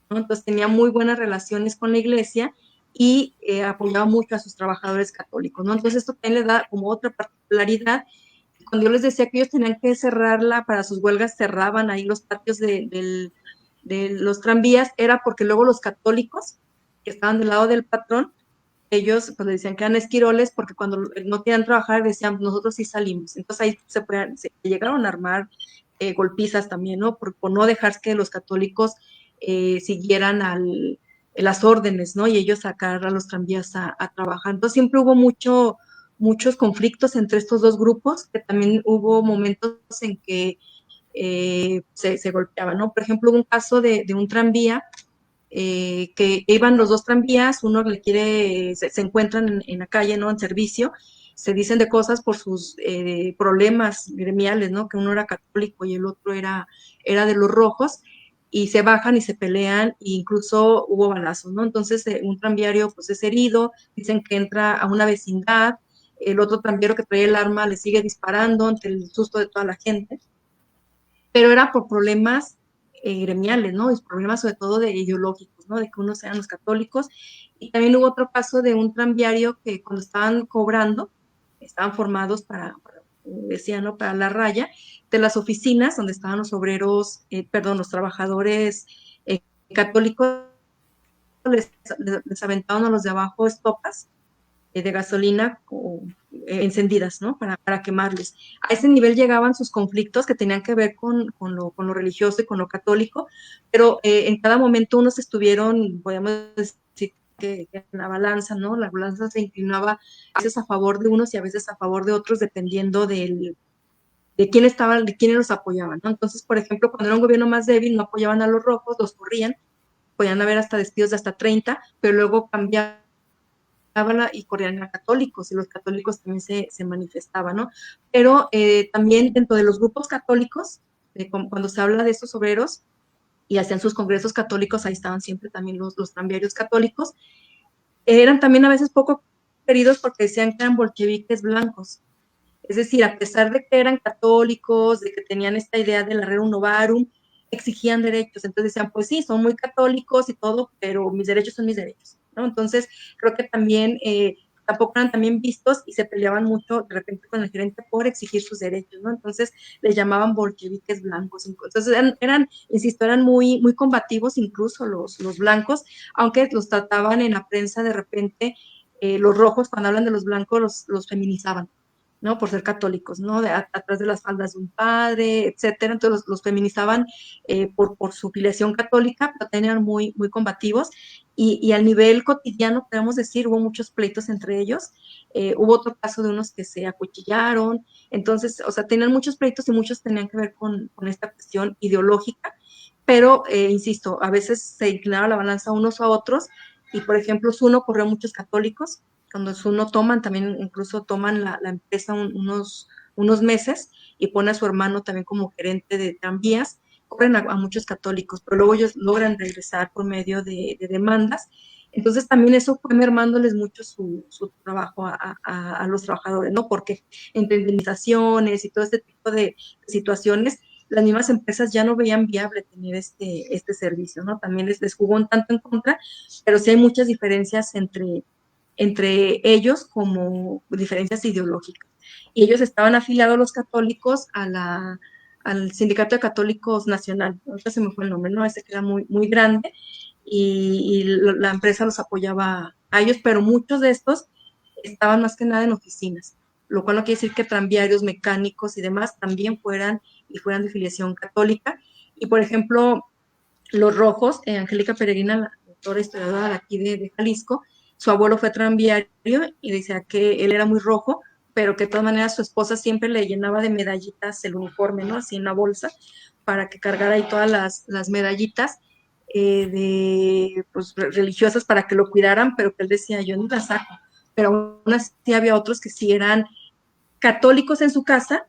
C: ¿no? Entonces tenía muy buenas relaciones con la iglesia y apoyaba mucho a sus trabajadores católicos, ¿no? Entonces esto también le da como otra particularidad. Cuando yo les decía que ellos tenían que cerrarla para sus huelgas, cerraban ahí los patios de los tranvías, era porque luego los católicos que estaban del lado del patrón, ellos pues le decían que eran esquiroles, porque cuando no querían trabajar decían, nosotros sí salimos. Entonces ahí se llegaron a armar golpizas también, ¿no? Por no dejar que los católicos siguieran las órdenes, ¿no? Y ellos sacar a los tranvías a trabajar. Entonces siempre hubo muchos conflictos entre estos dos grupos, que también hubo momentos en que se golpeaban, ¿no? Por ejemplo, hubo un caso de un tranvía, que iban los dos tranvías, uno le quiere, se encuentran en la calle, ¿no? En servicio, se dicen de cosas por sus problemas gremiales, ¿no? Que uno era católico y el otro era de los rojos, y se bajan y se pelean, e incluso hubo balazos, ¿no? Entonces un tranviario pues es herido, dicen que entra a una vecindad, el otro tranviario que traía el arma le sigue disparando ante el susto de toda la gente, pero era por problemas gremiales, ¿no? Y problemas sobre todo de ideológicos, ¿no? De que unos eran los católicos. Y también hubo otro caso de un tranviario que cuando estaban cobrando, estaban formados decía, ¿no? Para la raya de las oficinas donde estaban los obreros, los trabajadores católicos, les aventaban a los de abajo estopas de gasolina encendidas, ¿no? Para quemarlos. A ese nivel llegaban sus conflictos que tenían que ver con lo religioso y con lo católico, pero en cada momento unos estuvieron, podemos decir, que en la balanza, ¿no? La balanza se inclinaba a veces a favor de unos y a veces a favor de otros, dependiendo de quiénes los apoyaban, ¿no? Entonces, por ejemplo, cuando era un gobierno más débil, no apoyaban a los rojos, los corrían, podían haber hasta despidos de hasta 30, pero luego cambiaban y corrían a católicos, y los católicos también se manifestaban, ¿no? Pero también dentro de los grupos católicos, cuando se habla de estos obreros y hacían sus congresos católicos, ahí estaban siempre también los tranviarios católicos, eran también a veces poco queridos porque decían que eran bolcheviques blancos. Es decir, a pesar de que eran católicos, de que tenían esta idea del rerum novarum, exigían derechos. Entonces decían, pues sí, son muy católicos y todo, pero mis derechos son mis derechos, ¿no? Entonces, creo que también tampoco eran también vistos y se peleaban mucho de repente con el gerente por exigir sus derechos, ¿no? Entonces, les llamaban bolcheviques blancos. Entonces, insisto, eran muy, muy combativos incluso los blancos, aunque los trataban en la prensa de repente, los rojos, cuando hablan de los blancos, los feminizaban. ¿no? Por ser católicos, ¿no? Atrás de las faldas de un padre, etcétera. Entonces los feminizaban por su filiación católica, pero tenían muy, muy combativos. Y al nivel cotidiano, podemos decir, hubo muchos pleitos entre ellos. Hubo otro caso de unos que se acuchillaron. Entonces, o sea, tenían muchos pleitos y muchos tenían que ver con esta cuestión ideológica. Pero, insisto, a veces se inclinaba la balanza unos a otros. Y, por ejemplo, Zuno corrió a muchos católicos, cuando Zuno toman, también incluso toman la empresa unos meses y pone a su hermano también como gerente de tranvías, corren a muchos católicos, pero luego ellos logran regresar por medio de demandas. Entonces también eso fue mermándoles mucho su trabajo a los trabajadores, ¿no? Porque entre indemnizaciones y todo este tipo de situaciones, las mismas empresas ya no veían viable tener este servicio, ¿no? También les jugó un tanto en contra, pero sí hay muchas diferencias entre ellos como diferencias ideológicas. Y ellos estaban afiliados los católicos al Sindicato de Católicos Nacional, ahorita se me fue el nombre, ¿no? Ese que era muy, muy grande, y la empresa los apoyaba a ellos, pero muchos de estos estaban más que nada en oficinas, lo cual no quiere decir que tranviarios, mecánicos y demás también fueran de filiación católica. Y por ejemplo, los Rojos, Angélica Peregrina, la doctora historiadora de aquí de Jalisco, su abuelo fue tranviario y decía que él era muy rojo, pero que de todas maneras su esposa siempre le llenaba de medallitas el uniforme, ¿no? Así en una bolsa, para que cargara ahí todas las medallitas pues, religiosas para que lo cuidaran, pero que él decía, yo no las saco. Pero aún así había otros que sí eran católicos en su casa,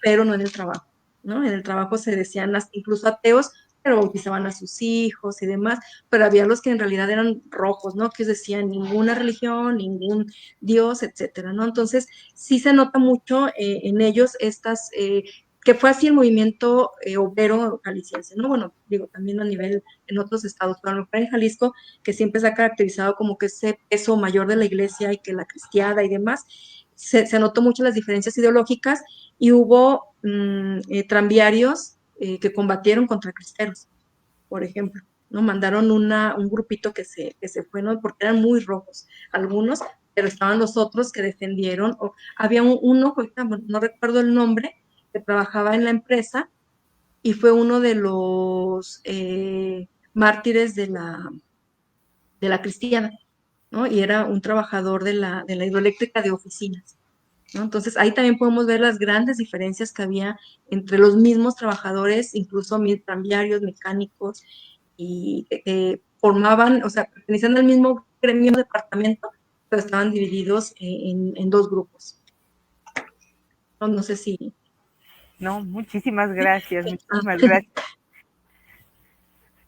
C: pero no en el trabajo, ¿no? En el trabajo se decían incluso ateos, pero bautizaban a sus hijos y demás, pero había los que en realidad eran rojos, ¿no? Que decían ninguna religión, ningún Dios, etcétera, ¿no? Entonces, sí se nota mucho en ellos que fue así el movimiento obrero jalisciense, ¿no? Bueno, digo, también a nivel en otros estados, pero a lo mejor en Jalisco, que siempre se ha caracterizado como que ese peso mayor de la iglesia y que la cristiada y demás, se notó mucho las diferencias ideológicas y hubo tranviarios que combatieron contra cristeros, por ejemplo, ¿no? Mandaron un grupito que se fue, ¿no? Porque eran muy rojos algunos, pero estaban los otros que defendieron, había uno, no recuerdo el nombre, que trabajaba en la empresa y fue uno de los mártires de la cristiana, ¿no? Y era un trabajador de la hidroeléctrica de oficinas, ¿no? Entonces ahí también podemos ver las grandes diferencias que había entre los mismos trabajadores, incluso tranviarios, mecánicos, y formaban, o sea, pertenecían al mismo gremio departamento, pero estaban divididos en dos grupos. No sé si...
A: No, muchísimas gracias, muchísimas gracias.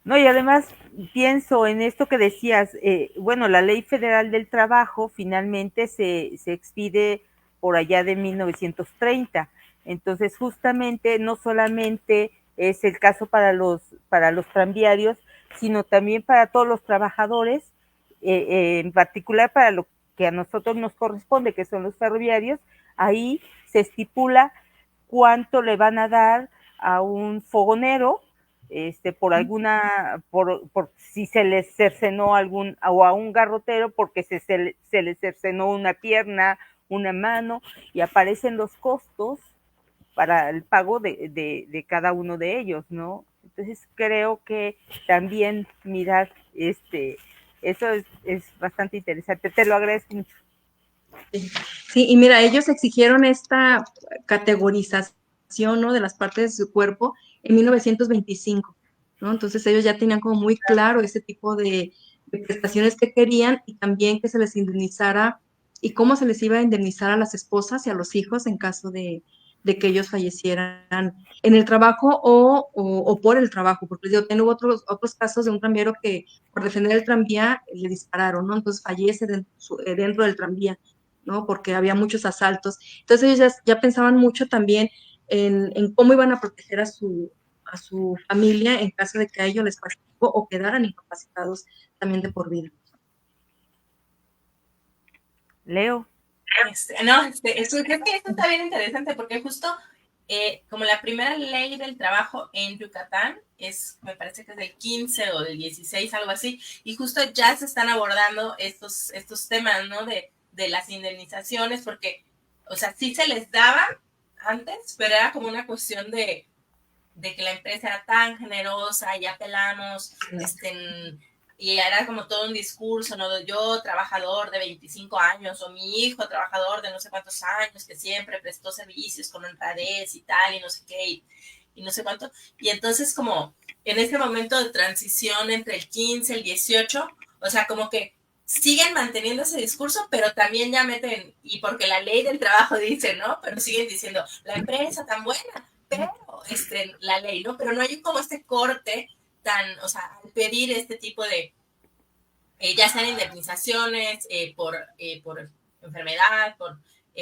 A: No, y además pienso en esto que decías, bueno, la Ley Federal del Trabajo finalmente se expide por allá de 1930. Entonces, justamente, no solamente es el caso para los tranviarios, sino también para todos los trabajadores, en particular para lo que a nosotros nos corresponde, que son los ferroviarios. Ahí se estipula cuánto le van a dar a un fogonero, por si se les cercenó o a un garrotero porque se les cercenó una pierna, una mano, y aparecen los costos para el pago de cada uno de ellos, ¿no? Entonces creo que también mirar eso es bastante interesante. Te lo agradezco mucho.
C: Sí, y mira, ellos exigieron esta categorización, ¿no? De las partes de su cuerpo en 1925, ¿no? Entonces ellos ya tenían como muy claro ese tipo de prestaciones que querían y también que se les indemnizara y cómo se les iba a indemnizar a las esposas y a los hijos en caso de que ellos fallecieran en el trabajo o por el trabajo, porque yo tengo otros casos de un tranviero que por defender el tranvía le dispararon, ¿no? Entonces fallece dentro del tranvía, ¿no? Porque había muchos asaltos. Entonces ellos ya pensaban mucho también en cómo iban a proteger a su familia en caso de que a ellos les pase algo o quedaran incapacitados también de por vida.
A: Leo.
B: Creo que esto está bien interesante porque justo como la primera ley del trabajo en Yucatán me parece que es del 15 o del 16, algo así, y justo ya se están abordando estos temas, ¿no? De las indemnizaciones, porque o sea, sí se les daba antes, pero era como una cuestión de que la empresa era tan generosa y apelamos, y era como todo un discurso, ¿no? Yo, trabajador de 25 años, o mi hijo, trabajador de no sé cuántos años, que siempre prestó servicios con honradez y tal, y no sé qué, y no sé cuánto. Y entonces, como en este momento de transición entre el 15, el 18, o sea, como que siguen manteniendo ese discurso, pero también ya meten, y porque la ley del trabajo dice, ¿no? Pero siguen diciendo, la empresa tan buena, pero la ley, ¿no? Pero no hay como este corte tan, o sea, al pedir este tipo de, ya sean indemnizaciones por enfermedad,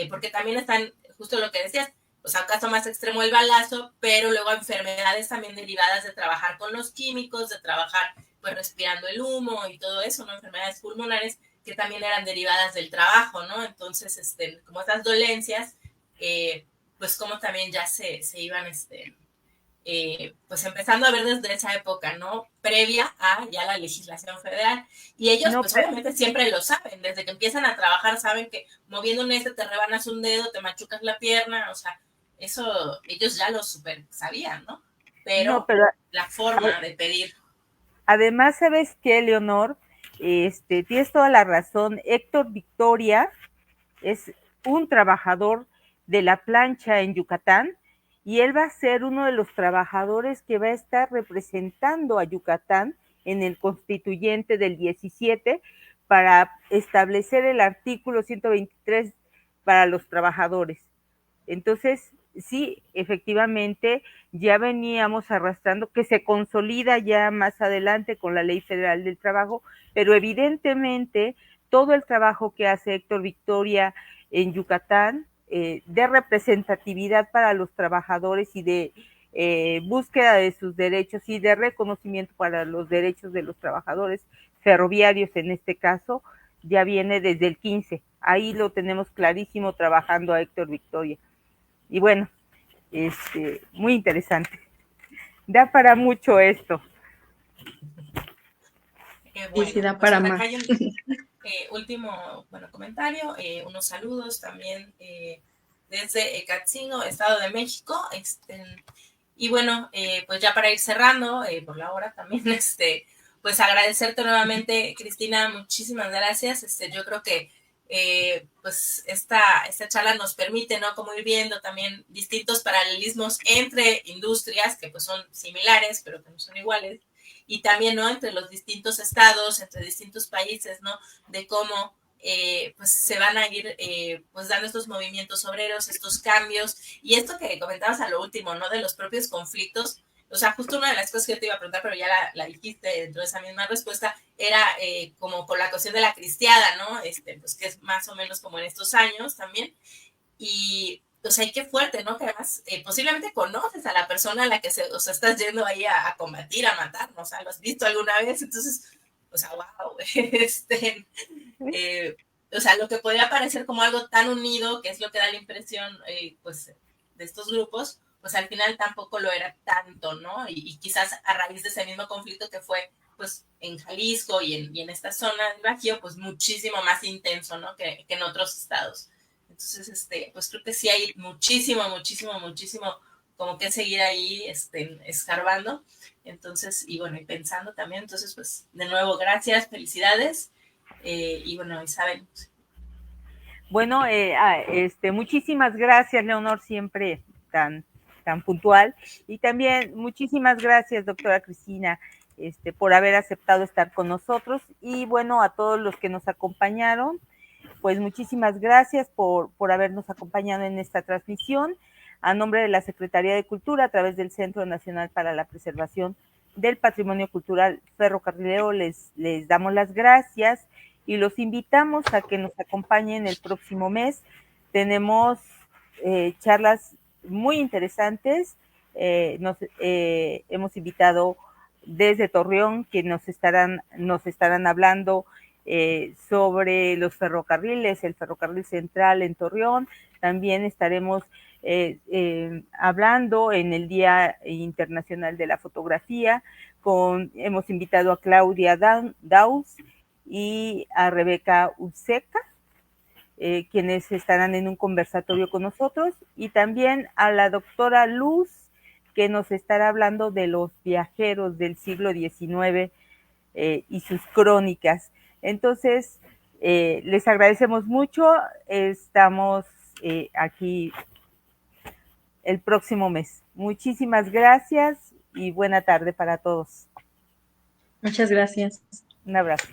B: porque también están, justo lo que decías, o sea, un caso más extremo el balazo, pero luego enfermedades también derivadas de trabajar con los químicos, de trabajar pues respirando el humo y todo eso, ¿no? Enfermedades pulmonares que también eran derivadas del trabajo, ¿no? Entonces, como estas dolencias, pues como también ya se iban, pues empezando a ver desde esa época, ¿no? Previa a ya la legislación federal. Y ellos,
A: No,
B: pues obviamente siempre lo saben, desde que empiezan a trabajar saben que moviendo un te rebanas un dedo, te machucas la pierna, o sea, eso ellos ya lo super sabían, ¿no?
A: no,
B: Pero
A: pero
B: la forma de pedir.
A: además, ¿sabes qué, Leonor? Tienes toda la razón. Héctor Victoria es un trabajador de la plancha en Yucatán y él va a ser uno de los trabajadores que va a estar representando a Yucatán en el constituyente del 17 para establecer el artículo 123 para los trabajadores. Entonces, sí, efectivamente, ya veníamos arrastrando, que se consolida ya más adelante con la Ley Federal del Trabajo, pero evidentemente todo el trabajo que hace Héctor Victoria en Yucatán, de representatividad para los trabajadores y de búsqueda de sus derechos y de reconocimiento para los derechos de los trabajadores ferroviarios en este caso, ya viene desde el 15. Ahí lo tenemos clarísimo trabajando a Héctor Victoria. Y bueno, muy interesante. Da para mucho esto.
B: Bueno,
C: Sí, da
B: pues
C: para
B: por acá
C: más.
B: hay un último comentario, unos saludos también desde Ecatzingo, Estado de México. Y bueno, pues ya para ir cerrando, por la hora también, pues agradecerte nuevamente, Cristina, muchísimas gracias. Yo creo que pues esta charla nos permite, ¿no? Como ir viendo también distintos paralelismos entre industrias que pues son similares, pero que no son iguales, y también, ¿no? Entre los distintos estados, entre distintos países, ¿no? De cómo pues se van a ir pues dando estos movimientos obreros, estos cambios, y esto que comentabas a lo último, ¿no? De los propios conflictos. O sea, justo una de las cosas que yo te iba a preguntar, pero ya la dijiste dentro de esa misma respuesta, era como con la cuestión de la cristiada, ¿no? Pues que es más o menos como en estos años también. Y, o sea, y qué fuerte, ¿no? Que además posiblemente conoces a la persona a la que o sea, estás yendo ahí a combatir, a matar, ¿no? O sea, lo has visto alguna vez, entonces, o sea, wow, o sea, lo que podría parecer como algo tan unido, que es lo que da la impresión, pues, de estos grupos, pues al final tampoco lo era tanto, ¿no? Y quizás a raíz de ese mismo conflicto que fue, pues, en Jalisco y en esta zona del Bajío, pues muchísimo más intenso, ¿no? Que en otros estados. Entonces, pues creo que sí hay muchísimo, muchísimo, muchísimo como que seguir ahí, escarbando. Entonces, y bueno, y pensando también. Entonces, pues, de nuevo, gracias, felicidades. Y bueno, Isabel.
A: Bueno, muchísimas gracias, Leonor, siempre tan puntual. Y también muchísimas gracias, doctora Cristina, por haber aceptado estar con nosotros. Y bueno, a todos los que nos acompañaron, pues muchísimas gracias por habernos acompañado en esta transmisión. A nombre de la Secretaría de Cultura, a través del Centro Nacional para la Preservación del Patrimonio Cultural Ferrocarrilero, les damos las gracias y los invitamos a que nos acompañen el próximo mes. Tenemos charlas muy interesantes. Hemos invitado desde Torreón, que nos estarán hablando sobre los ferrocarriles, el ferrocarril central en Torreón. También estaremos hablando en el Día Internacional de la Fotografía. Hemos invitado a Claudia Daus y a Rebeca Useca. quienes estarán en un conversatorio con nosotros, y también a la doctora Luz, que nos estará hablando de los viajeros del siglo XIX y sus crónicas. Entonces, les agradecemos mucho. Estamos aquí el próximo mes. Muchísimas gracias y buena tarde para todos.
C: Muchas gracias.
A: Un abrazo.